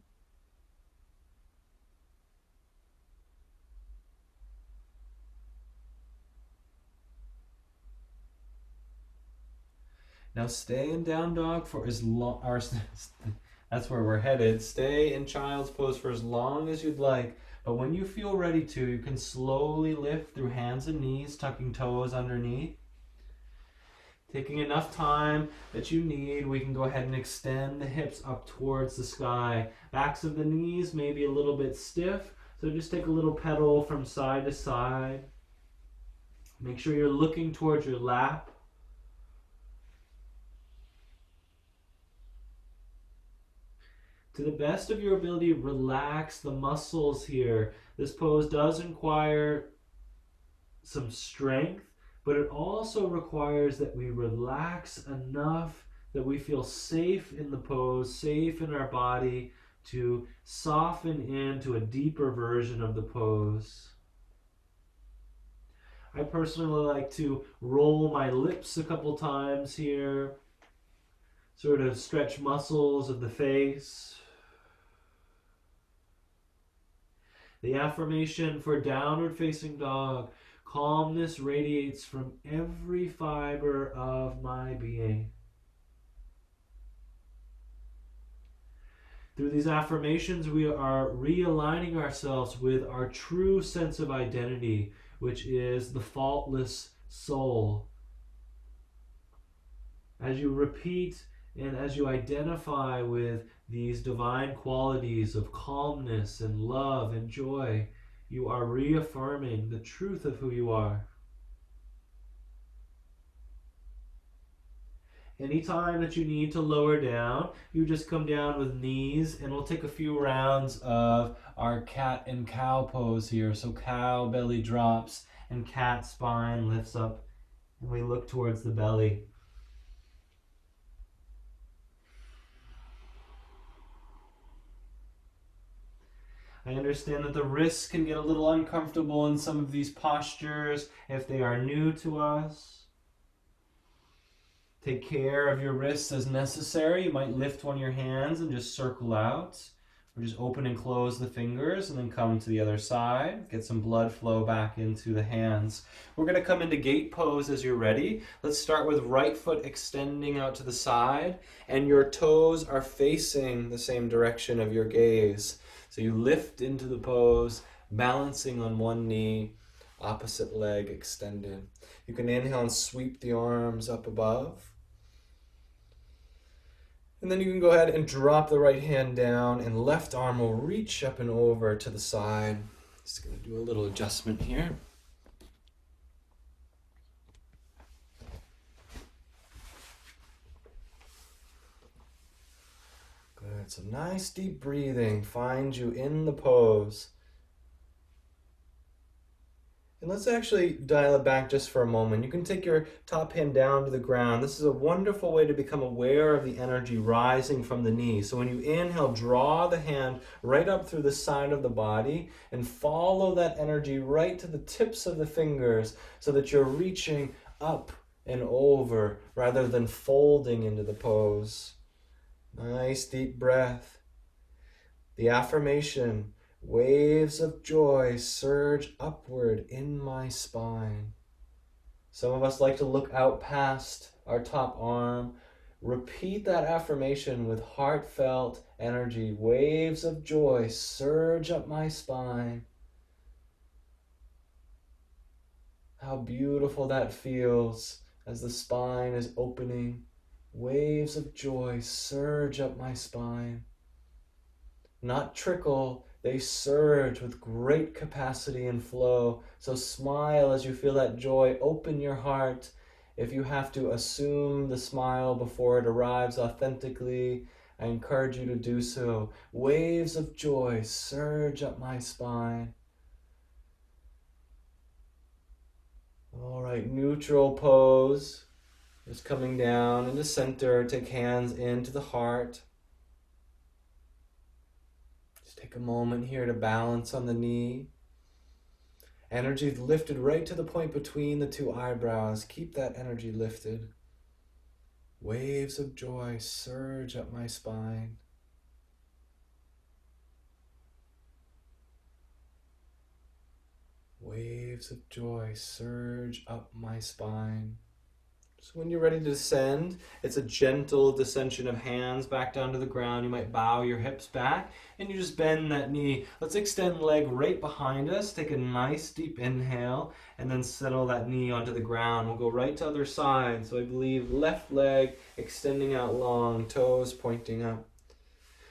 Now stay in down dog for as long, that's where we're headed. Stay in child's pose for as long as you'd like, but when you feel ready to, you can slowly lift through hands and knees, tucking toes underneath. Taking enough time that you need, we can go ahead and extend the hips up towards the sky. Backs of the knees may be a little bit stiff, so just take a little pedal from side to side. Make sure you're looking towards your lap. To the best of your ability, relax the muscles here. This pose does require some strength, but it also requires that we relax enough that we feel safe in the pose, safe in our body, to soften into a deeper version of the pose. I personally like to roll my lips a couple times here, sort of stretch muscles of the face. The affirmation for downward facing dog: calmness radiates from every fiber of my being. Through these affirmations, we are realigning ourselves with our true sense of identity, which is the faultless soul. As you repeat And as you identify with these divine qualities of calmness and love and joy, you are reaffirming the truth of who you are. Anytime that you need to lower down, you just come down with knees, and we'll take a few rounds of our cat and cow pose here. So cow belly drops and cat spine lifts up, and we look towards the belly. I understand that the wrists can get a little uncomfortable in some of these postures if they are new to us. Take care of your wrists as necessary. You might lift one of your hands and just circle out, or just open and close the fingers and then come to the other side. Get some blood flow back into the hands. We're going to come into gate pose as you're ready. Let's start with right foot extending out to the side, and your toes are facing the same direction of your gaze. So you lift into the pose, balancing on one knee, opposite leg extended. You can inhale and sweep the arms up above. And then you can go ahead and drop the right hand down, and left arm will reach up and over to the side. Just going to do a little adjustment here. Good. So nice deep breathing. Find you in the pose. And let's actually dial it back just for a moment. You can take your top hand down to the ground. This is a wonderful way to become aware of the energy rising from the knee. So when you inhale, draw the hand right up through the side of the body and follow that energy right to the tips of the fingers so that you're reaching up and over rather than folding into the pose. Nice deep breath. The affirmation: waves of joy surge upward in my spine. Some of us like to look out past our top arm. Repeat that affirmation with heartfelt energy. Waves of joy surge up my spine. How beautiful that feels as the spine is opening. Waves of joy surge up my spine. Not trickle, they surge with great capacity and flow. So smile as you feel that joy. Open your heart. If you have to assume the smile before it arrives authentically, I encourage you to do so. Waves of joy surge up my spine. All right, neutral pose. Just coming down into center. Take hands into the heart. Take a moment here to balance on the knee. Energy lifted right to the point between the two eyebrows. Keep that energy lifted. Waves of joy surge up my spine. Waves of joy surge up my spine. So when you're ready to descend, it's a gentle descension of hands back down to the ground. You might bow your hips back and you just bend that knee. Let's extend leg right behind us. Take a nice deep inhale and then settle that knee onto the ground. We'll go right to other side. So I believe left leg extending out long, toes pointing up.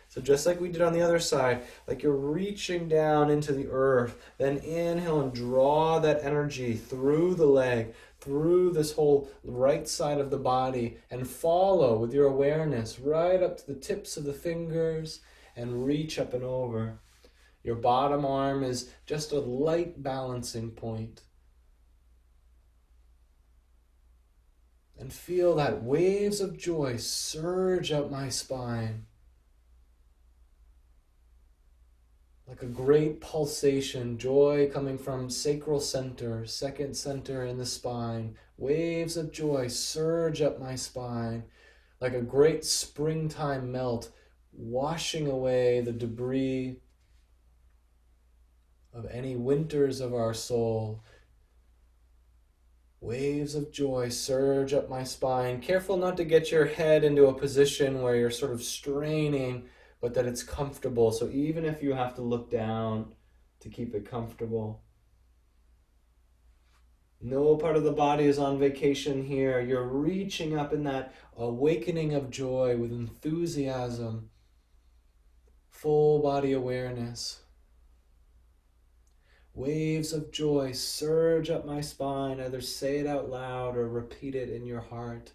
So just like we did on the other side, like you're reaching down into the earth, then inhale and draw that energy through the leg, through this whole right side of the body, and follow with your awareness right up to the tips of the fingers and reach up and over. Your bottom arm is just a light balancing point. And feel that waves of joy surge up my spine. Like a great pulsation, joy coming from sacral center, second center in the spine. Waves of joy surge up my spine, like a great springtime melt, washing away the debris of any winters of our soul. Waves of joy surge up my spine. Careful not to get your head into a position where you're sort of straining, but that it's comfortable. So even if you have to look down to keep it comfortable. No part of the body is on vacation here. You're reaching up in that awakening of joy with enthusiasm, full body awareness. Waves of joy surge up my spine. Either say it out loud or repeat it in your heart.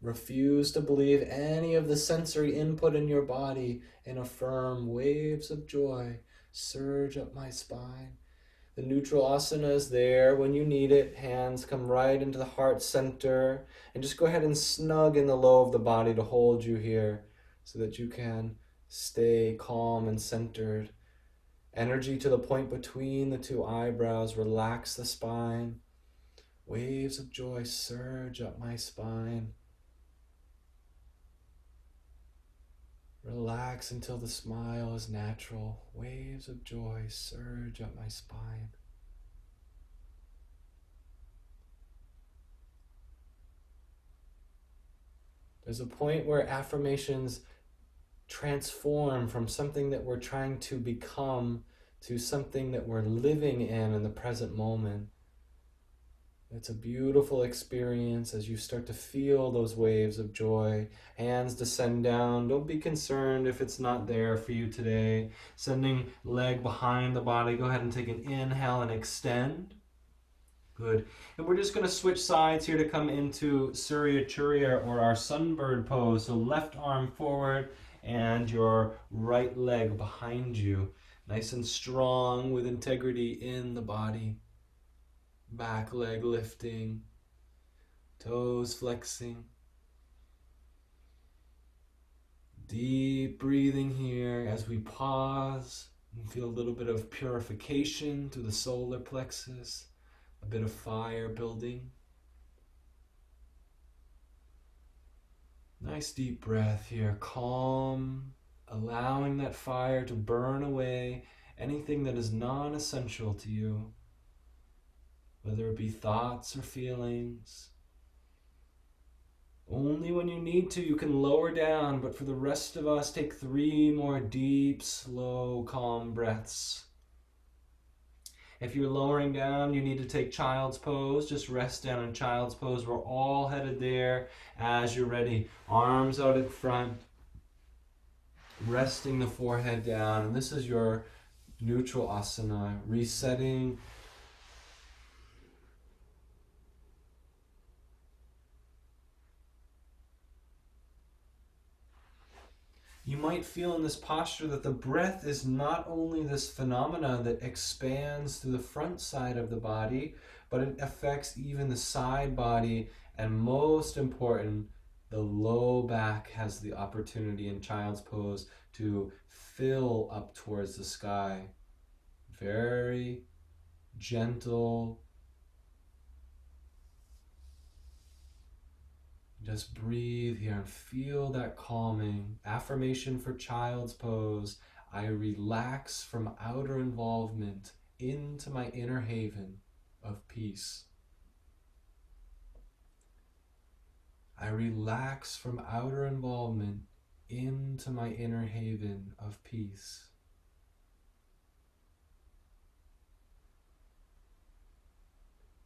Refuse to believe any of the sensory input in your body and affirm waves of joy surge up my spine. The neutral asana is there when you need it. Hands come right into the heart center. And just go ahead and snug in the low of the body to hold you here so that you can stay calm and centered. Energy to the point between the two eyebrows. Relax the spine. Waves of joy surge up my spine. Relax until the smile is natural. Waves of joy surge up my spine. There's a point where affirmations transform from something that we're trying to become to something that we're living in the present moment. It's a beautiful experience as you start to feel those waves of joy. Hands descend down. Don't be concerned if it's not there for you today. Sending leg behind the body. Go ahead and take an inhale and extend. Good. And we're just going to switch sides here to come into Surya Churya, or our sunbird pose. So left arm forward and your right leg behind you. Nice and strong with integrity in the body. Back leg lifting. Toes flexing. Deep breathing here as we pause and feel a little bit of purification through the solar plexus. A bit of fire building. Nice deep breath here, calm, allowing that fire to burn away anything that is non-essential to you, whether it be thoughts or feelings. Only when you need to, you can lower down, but for the rest of us, take 3 more deep, slow, calm breaths. If you're lowering down, you need to take child's pose. Just rest down in child's pose. We're all headed there as you're ready. Arms out in front, resting the forehead down. And this is your neutral asana, resetting. You might feel in this posture that the breath is not only this phenomena that expands through the front side of the body, but it affects even the side body, and most important, the low back has the opportunity in child's pose to fill up towards the sky. Very gentle. Just breathe here and feel that calming. Affirmation for child's pose. I relax from outer involvement into my inner haven of peace. I relax from outer involvement into my inner haven of peace.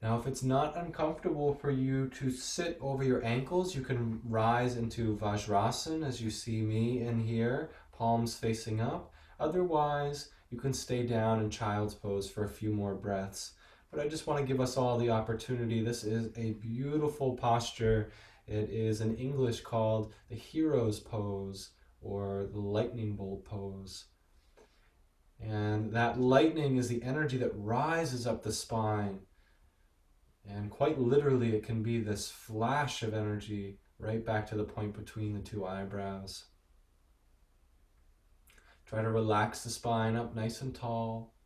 Now, if it's not uncomfortable for you to sit over your ankles, you can rise into Vajrasana as you see me in here, palms facing up. Otherwise, you can stay down in child's pose for a few more breaths. But I just want to give us all the opportunity. This is a beautiful posture. It is in English called the hero's pose or the lightning bolt pose. And that lightning is the energy that rises up the spine. And quite literally, it can be this flash of energy right back to the point between the two eyebrows. Try to relax the spine up nice and tall.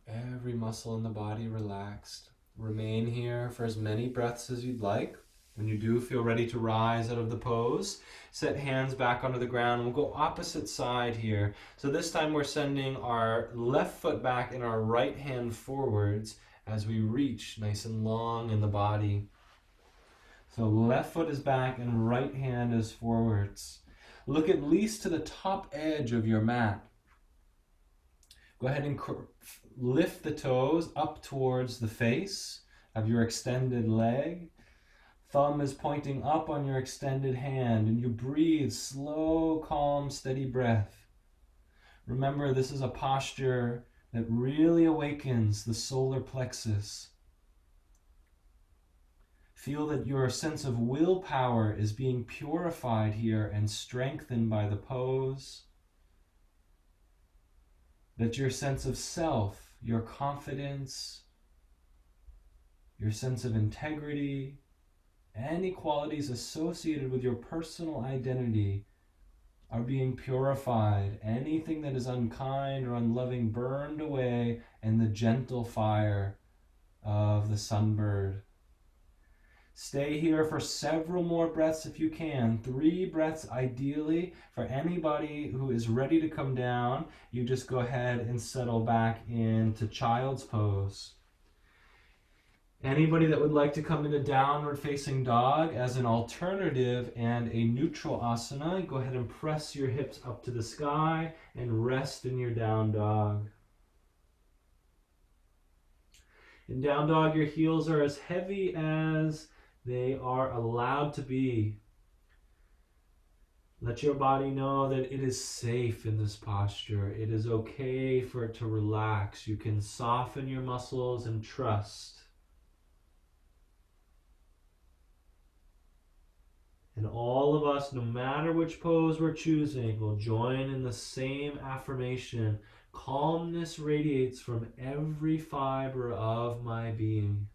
Every muscle in the body relaxed. Remain here for as many breaths as you'd like. When you do feel ready to rise out of the pose, set hands back onto the ground. We'll go opposite side here. So this time we're sending our left foot back and our right hand forwards as we reach nice and long in the body. So left foot is back and right hand is forwards. Look at least to the top edge of your mat. Go ahead and lift the toes up towards the face of your extended leg. Thumb is pointing up on your extended hand, and you breathe slow, calm, steady breath. Remember, this is a posture that really awakens the solar plexus. Feel that your sense of willpower is being purified here and strengthened by the pose. That your sense of self, your confidence, your sense of integrity, any qualities associated with your personal identity are being purified. Anything that is unkind or unloving burned away in the gentle fire of the sunbird. Stay here for several more breaths if you can. 3 breaths ideally. For anybody who is ready to come down, you just go ahead and settle back into child's pose. Anybody that would like to come into downward facing dog as an alternative and a neutral asana, go ahead and press your hips up to the sky and rest in your down dog. In down dog, your heels are as heavy as they are allowed to be. Let your body know that it is safe in this posture. It is okay for it to relax. You can soften your muscles and trust. And all of us, no matter which pose we're choosing, will join in the same affirmation. Calmness radiates from every fiber of my being.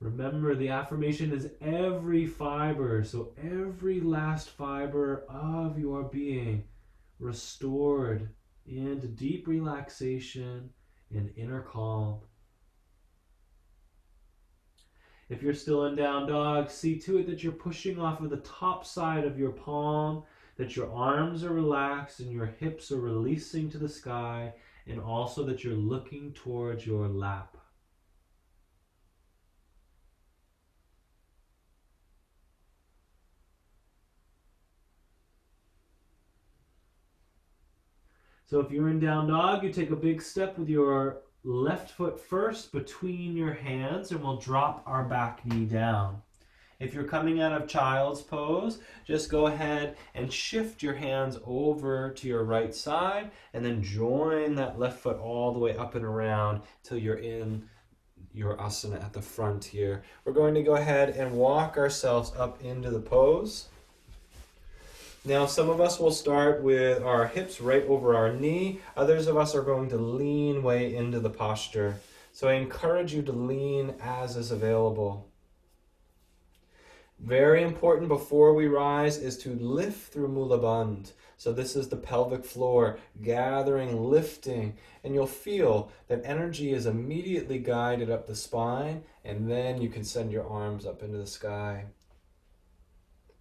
Remember, the affirmation is every fiber, so every last fiber of your being restored into deep relaxation and inner calm. If you're still in down dog, see to it that you're pushing off of the top side of your palm, that your arms are relaxed and your hips are releasing to the sky, and also that you're looking towards your lap. So if you're in down dog, you take a big step with your left foot first between your hands, and we'll drop our back knee down. If you're coming out of child's pose, just go ahead and shift your hands over to your right side and then join that left foot all the way up and around till you're in your asana at the front here. We're going to go ahead and walk ourselves up into the pose. Now, some of us will start with our hips right over our knee. Others of us are going to lean way into the posture. So I encourage you to lean as is available. Very important before we rise is to lift through Mula Bandh. So this is the pelvic floor, gathering, lifting, and you'll feel that energy is immediately guided up the spine, and then you can send your arms up into the sky.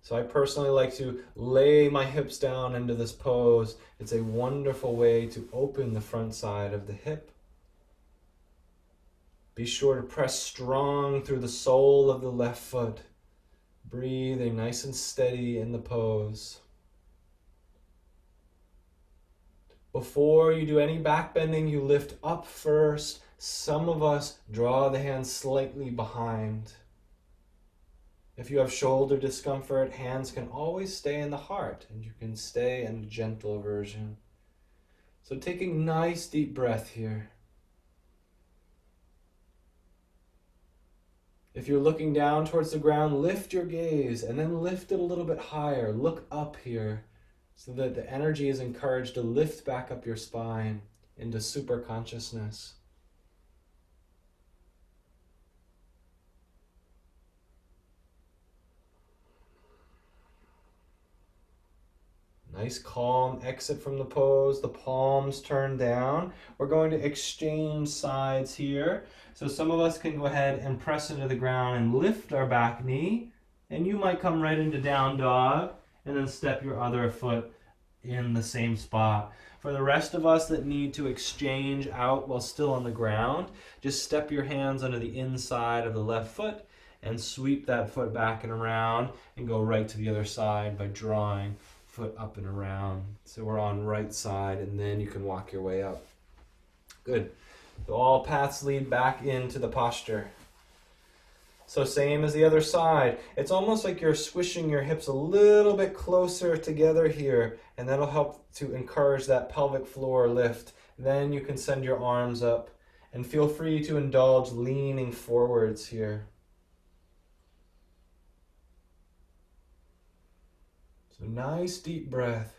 So I personally like to lay my hips down into this pose. It's a wonderful way to open the front side of the hip. Be sure to press strong through the sole of the left foot. Breathing nice and steady in the pose. Before you do any back bending, you lift up first. Some of us draw the hands slightly behind. If you have shoulder discomfort, hands can always stay in the heart, and you can stay in a gentle version. So taking nice deep breath here. If you're looking down towards the ground, lift your gaze and then lift it a little bit higher. Look up here so that the energy is encouraged to lift back up your spine into super consciousness. Nice calm exit from the pose. The palms turn down. We're going to exchange sides here. So some of us can go ahead and press into the ground and lift our back knee. And you might come right into down dog and then step your other foot in the same spot. For the rest of us that need to exchange out while still on the ground, just step your hands under the inside of the left foot and sweep that foot back and around and go right to the other side by drawing foot up and around. So we're on right side, and then you can walk your way up. Good. So all paths lead back into the posture. So same as the other side. It's almost like you're squishing your hips a little bit closer together here, and that'll help to encourage that pelvic floor lift. Then you can send your arms up, and feel free to indulge leaning forwards here. So nice deep breath.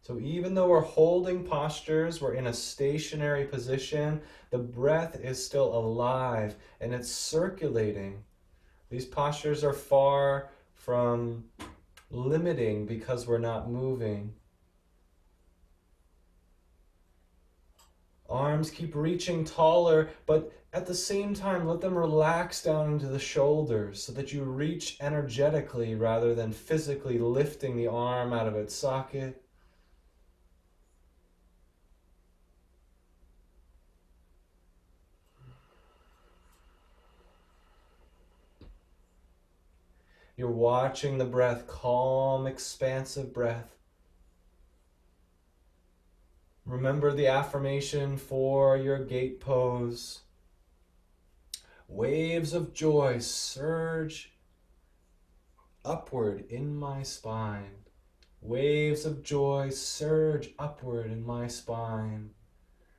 So even though we're holding postures, we're in a stationary position, the breath is still alive and it's circulating. These postures are far from limiting because we're not moving. Arms keep reaching taller, but at the same time, let them relax down into the shoulders so that you reach energetically rather than physically lifting the arm out of its socket. You're watching the breath, calm, expansive breath. Remember the affirmation for your gate pose. Waves of joy surge upward in my spine. Waves of joy surge upward in my spine.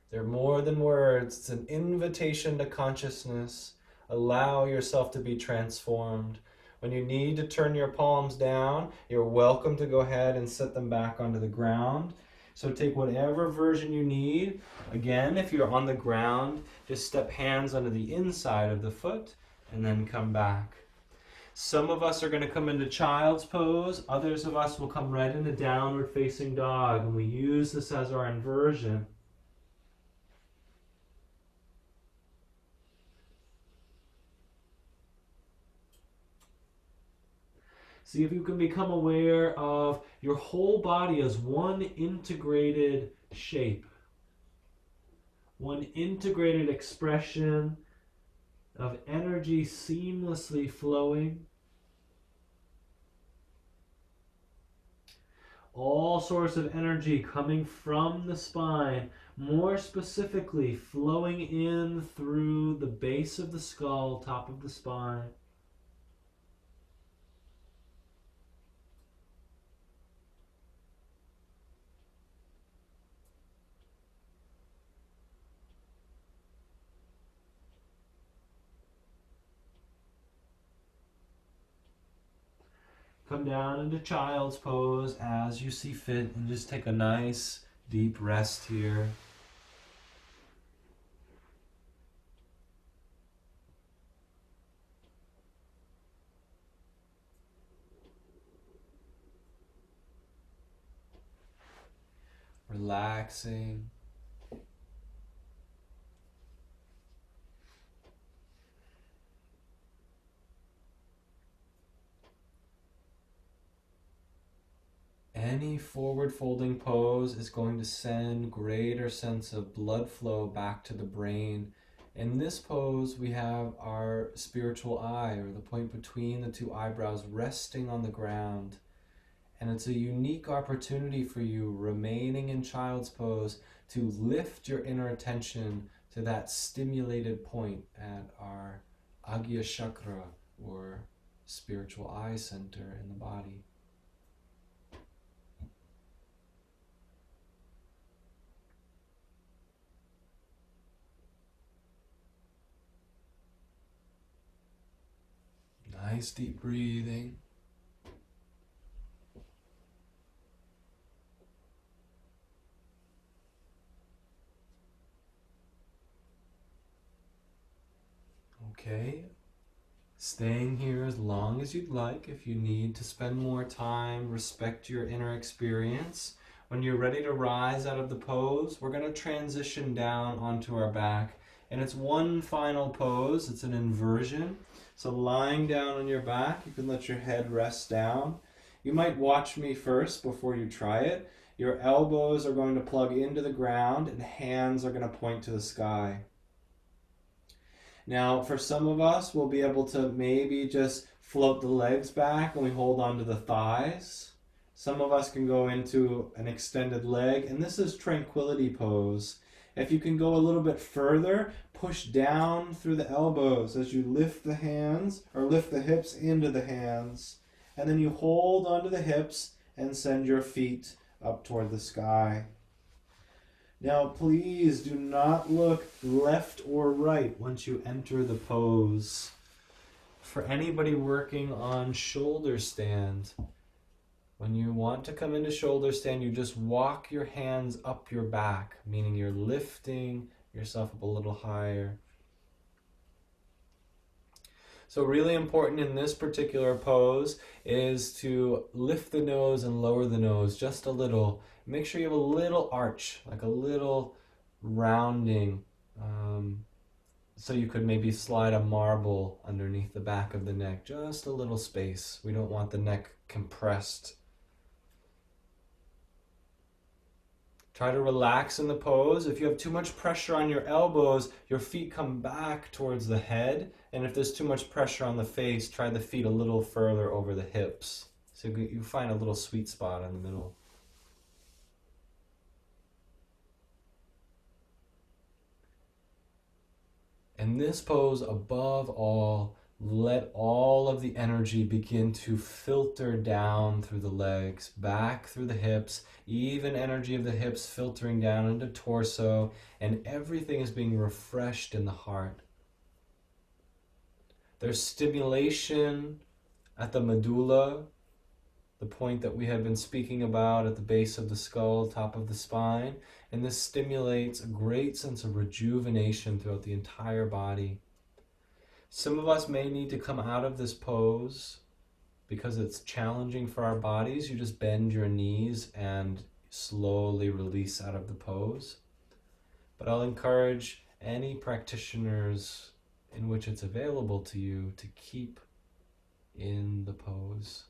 They're more than words. It's an invitation to consciousness. Allow yourself to be transformed. When you need to turn your palms down, you're welcome to go ahead and set them back onto the ground. So take whatever version you need. Again, if you're on the ground, just step hands under the inside of the foot and then come back. Some of us are going to come into child's pose. Others of us will come right into downward facing dog. And we use this as our inversion. See if you can become aware of your whole body as one integrated shape, one integrated expression of energy seamlessly flowing. All sorts of energy coming from the spine, more specifically flowing in through the base of the skull, top of the spine. Come down into child's pose as you see fit and just take a nice deep rest here. Relaxing. Any forward folding pose is going to send greater sense of blood flow back to the brain. In this pose, we have our spiritual eye, or the point between the two eyebrows, resting on the ground. And it's a unique opportunity for you, remaining in child's pose, to lift your inner attention to that stimulated point at our Agya Chakra, or spiritual eye center in the body. Nice deep breathing. Okay, staying here as long as you'd like. If you need to spend more time, respect your inner experience. When you're ready to rise out of the pose, we're going to transition down onto our back. And it's one final pose. It's an inversion. So lying down on your back, you can let your head rest down. You might watch me first before you try it. Your elbows are going to plug into the ground and hands are going to point to the sky. Now, for some of us, we'll be able to maybe just float the legs back and we hold onto the thighs. Some of us can go into an extended leg, and this is tranquility pose. If you can go a little bit further, push down through the elbows as you lift the hands or lift the hips into the hands. And then you hold onto the hips and send your feet up toward the sky. Now, please do not look left or right once you enter the pose. For anybody working on shoulder stand, when you want to come into shoulder stand, you just walk your hands up your back, meaning you're lifting yourself up a little higher. So really important in this particular pose is to lift the nose and lower the nose just a little. Make sure you have a little arch, like a little rounding, so you could maybe slide a marble underneath the back of the neck, just a little space. We don't want the neck compressed. Try to relax in the pose. If you have too much pressure on your elbows, your feet come back towards the head. And if there's too much pressure on the face, try the feet a little further over the hips. So you find a little sweet spot in the middle. In this pose, above all, let all of the energy begin to filter down through the legs, back through the hips, even energy of the hips filtering down into torso, and everything is being refreshed in the heart. There's stimulation at the medulla, the point that we had been speaking about at the base of the skull, top of the spine, and this stimulates a great sense of rejuvenation throughout the entire body. Some of us may need to come out of this pose because it's challenging for our bodies. You just bend your knees and slowly release out of the pose. But I'll encourage any practitioners in which it's available to you to keep in the pose.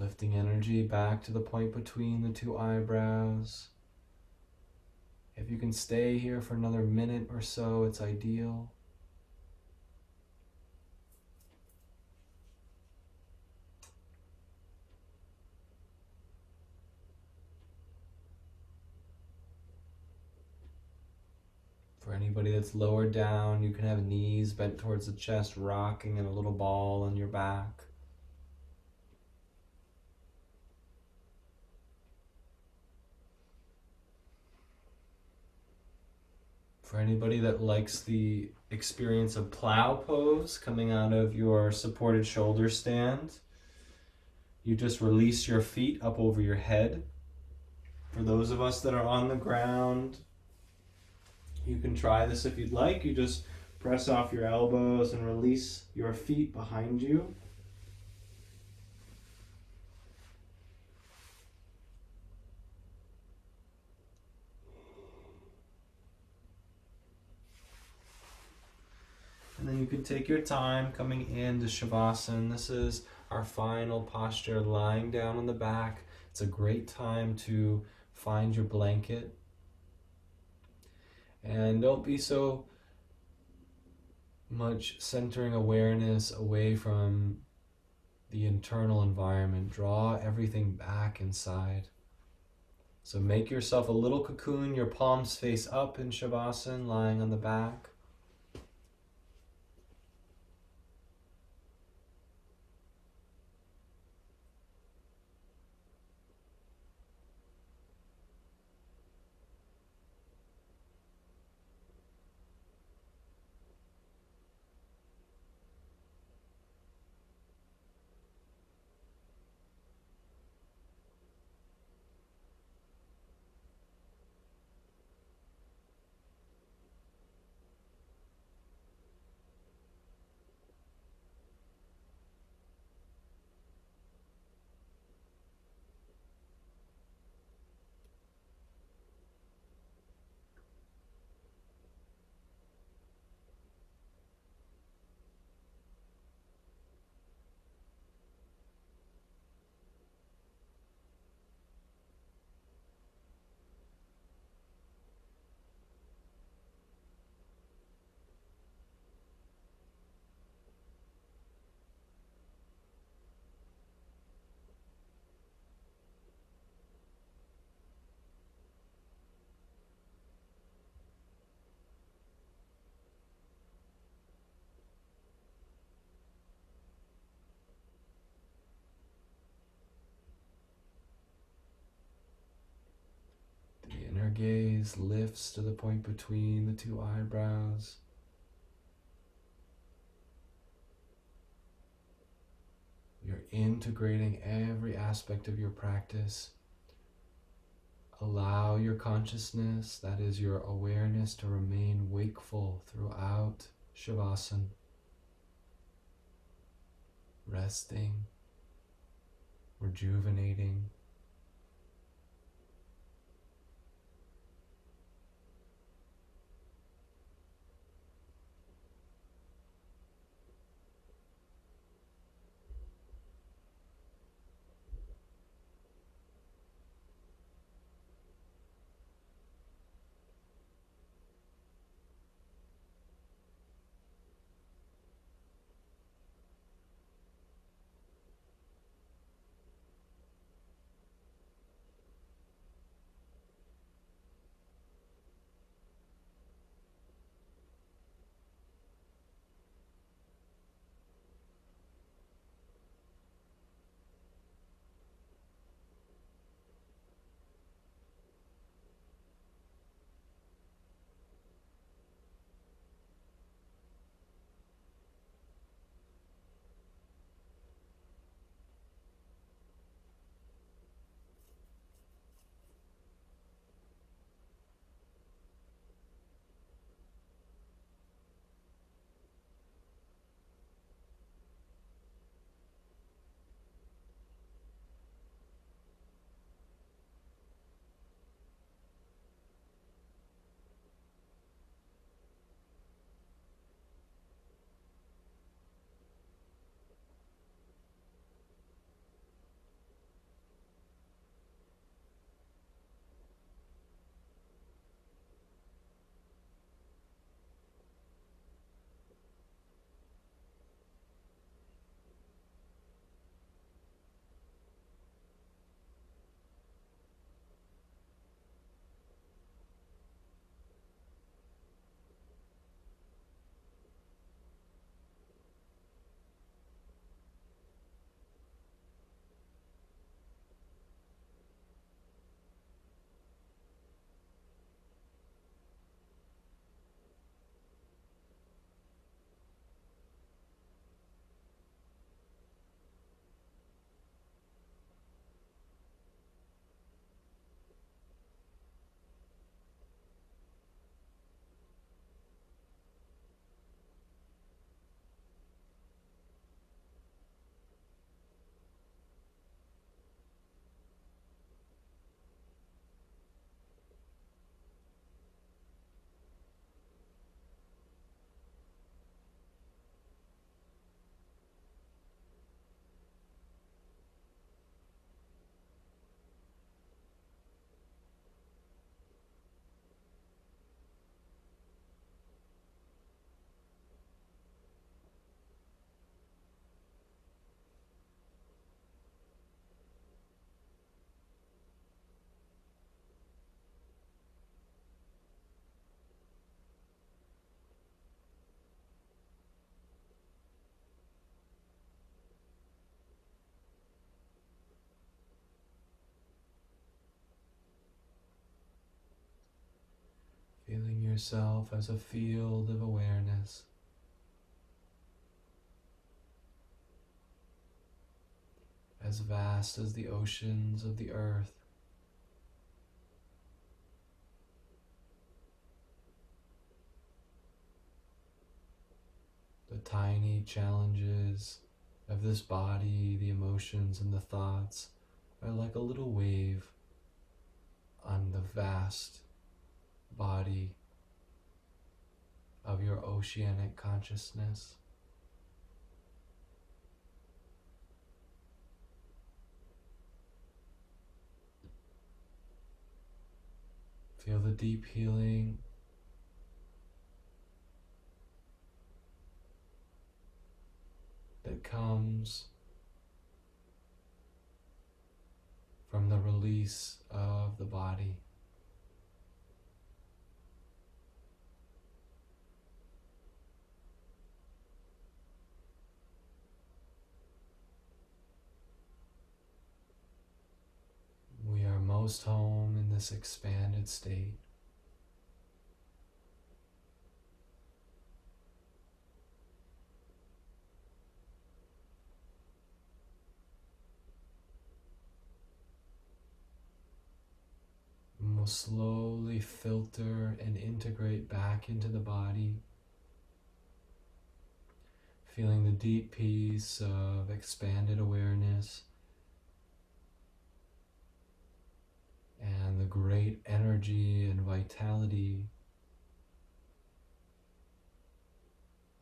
Lifting energy back to the point between the two eyebrows. If you can stay here for another minute or so, it's ideal. For anybody that's lower down, you can have knees bent towards the chest, rocking in a little ball on your back. For anybody that likes the experience of plow pose coming out of your supported shoulder stand, you just release your feet up over your head. For those of us that are on the ground, you can try this if you'd like. You just press off your elbows and release your feet behind you. And then you can take your time coming into Shavasana. This is our final posture, lying down on the back. It's a great time to find your blanket. And don't be so much centering awareness away from the internal environment. Draw everything back inside. So make yourself a little cocoon, your palms face up in Shavasana, lying on the back. our gaze lifts to the point between the two eyebrows. You're integrating every aspect of your practice. Allow your consciousness, that is your awareness, to remain wakeful throughout Shavasana, resting, rejuvenating. Feeling yourself as a field of awareness, as vast as the oceans of the earth. The tiny challenges of this body, the emotions and the thoughts, are like a little wave on the vast body of your oceanic consciousness. Feel the deep healing that comes from the release of the body. We are most most home in this expanded state. And we'll slowly filter and integrate back into the body, feeling the deep peace of expanded awareness and the great energy and vitality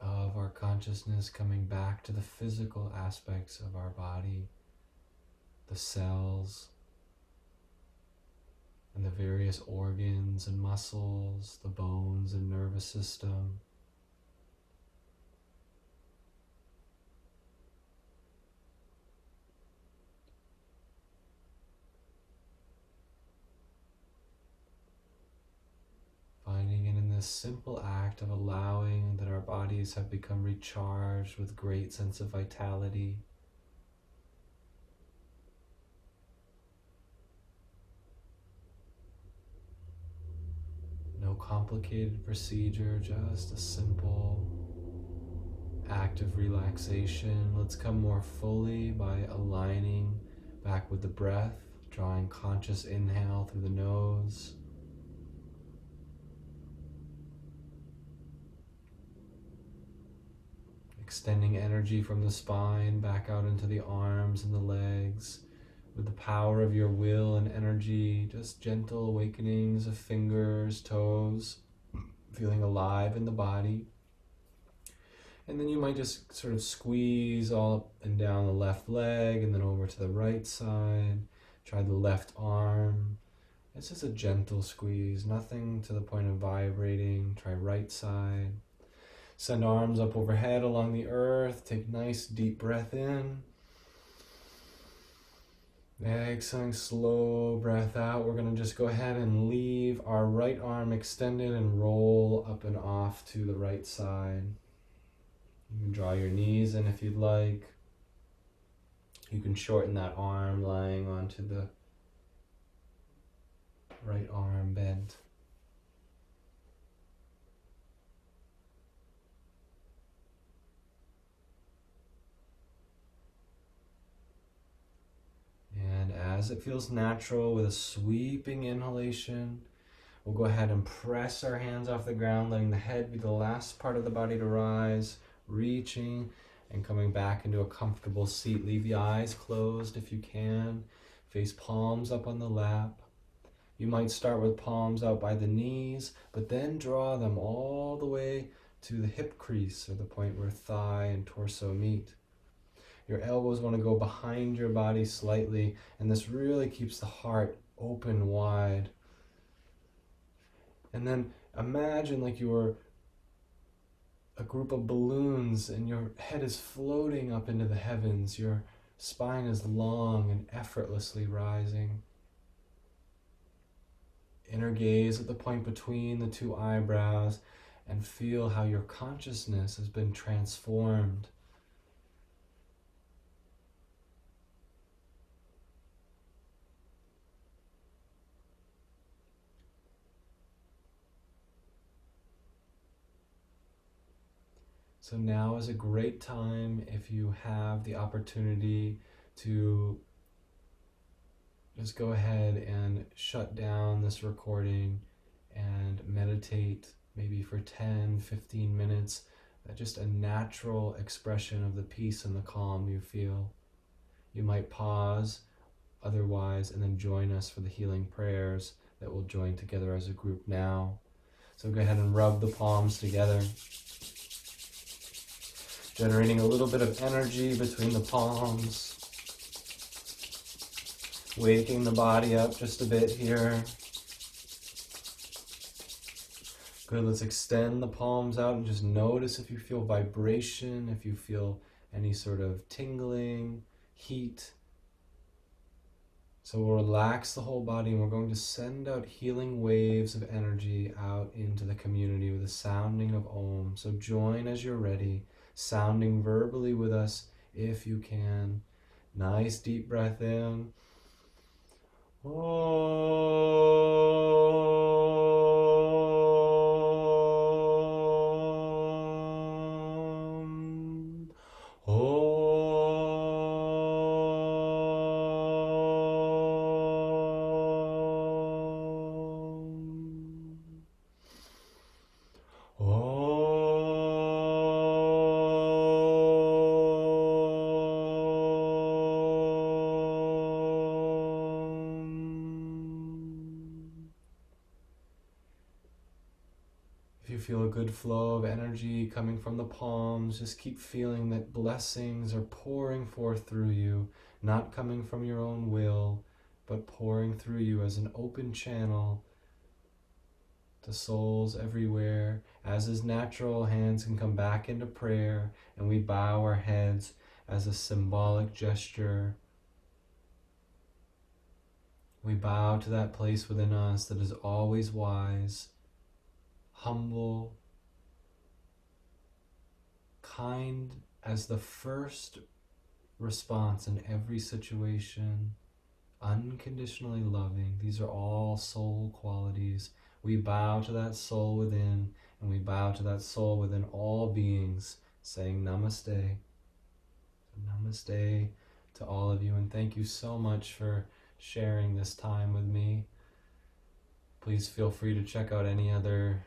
of our consciousness coming back to the physical aspects of our body, the cells, and the various organs and muscles, the bones and nervous system. Finding it in this simple act of allowing that our bodies have become recharged with great sense of vitality. No complicated procedure, just a simple act of relaxation. Let's come more fully by aligning back with the breath, drawing conscious inhale through the nose. Extending energy from the spine back out into the arms and the legs. With the power of your will and energy, just gentle awakenings of fingers, toes, feeling alive in the body. And then you might just sort of squeeze all up and down the left leg and then over to the right side. Try the left arm. It's just a gentle squeeze, nothing to the point of vibrating. Try right side. Send arms up overhead along the earth. Take nice deep breath in. Exhaling, slow breath out. We're going to just go ahead and leave our right arm extended and roll up and off to the right side. You can draw your knees in if you'd like. You can shorten that arm lying onto the right arm bent. And as it feels natural, with a sweeping inhalation, we'll go ahead and press our hands off the ground, letting the head be the last part of the body to rise, reaching and coming back into a comfortable seat. Leave the eyes closed if you can. Face palms up on the lap. You might start with palms out by the knees, but then draw them all the way to the hip crease, or the point where thigh and torso meet. Your elbows want to go behind your body slightly, and this really keeps the heart open wide. And then imagine like you were a group of balloons and your head is floating up into the heavens. Your spine is long and effortlessly rising. Inner gaze at the point between the two eyebrows and feel how your consciousness has been transformed. So now is a great time, if you have the opportunity, to just go ahead and shut down this recording and meditate maybe for 10, 15 minutes. Just a natural expression of the peace and the calm you feel. You might pause otherwise and then join us for the healing prayers that we'll join together as a group now. So go ahead and rub the palms together, generating a little bit of energy between the palms, waking the body up just a bit here. Good, let's extend the palms out and just notice if you feel vibration, if you feel any sort of tingling, heat. So we'll relax the whole body and we're going to send out healing waves of energy out into the community with a sounding of Om. So join as you're ready, sounding verbally with us if you can. Nice deep breath in. Om. Om. Om. If you feel a good flow of energy coming from the palms, just keep feeling that blessings are pouring forth through you, not coming from your own will, but pouring through you as an open channel to souls everywhere. As is natural, hands can come back into prayer, and we bow our heads as a symbolic gesture. We bow to that place within us that is always wise, humble, kind as the first response in every situation, unconditionally loving. These are all soul qualities. We bow to that soul within, and we bow to that soul within all beings, saying namaste. Namaste to all of you, and thank you so much for sharing this time with me. Please feel free to check out any other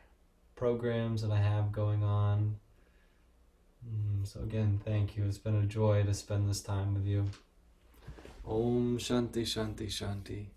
programs that I have going on. So again, thank you. It's been a joy to spend this time with you. Om Shanti Shanti Shanti.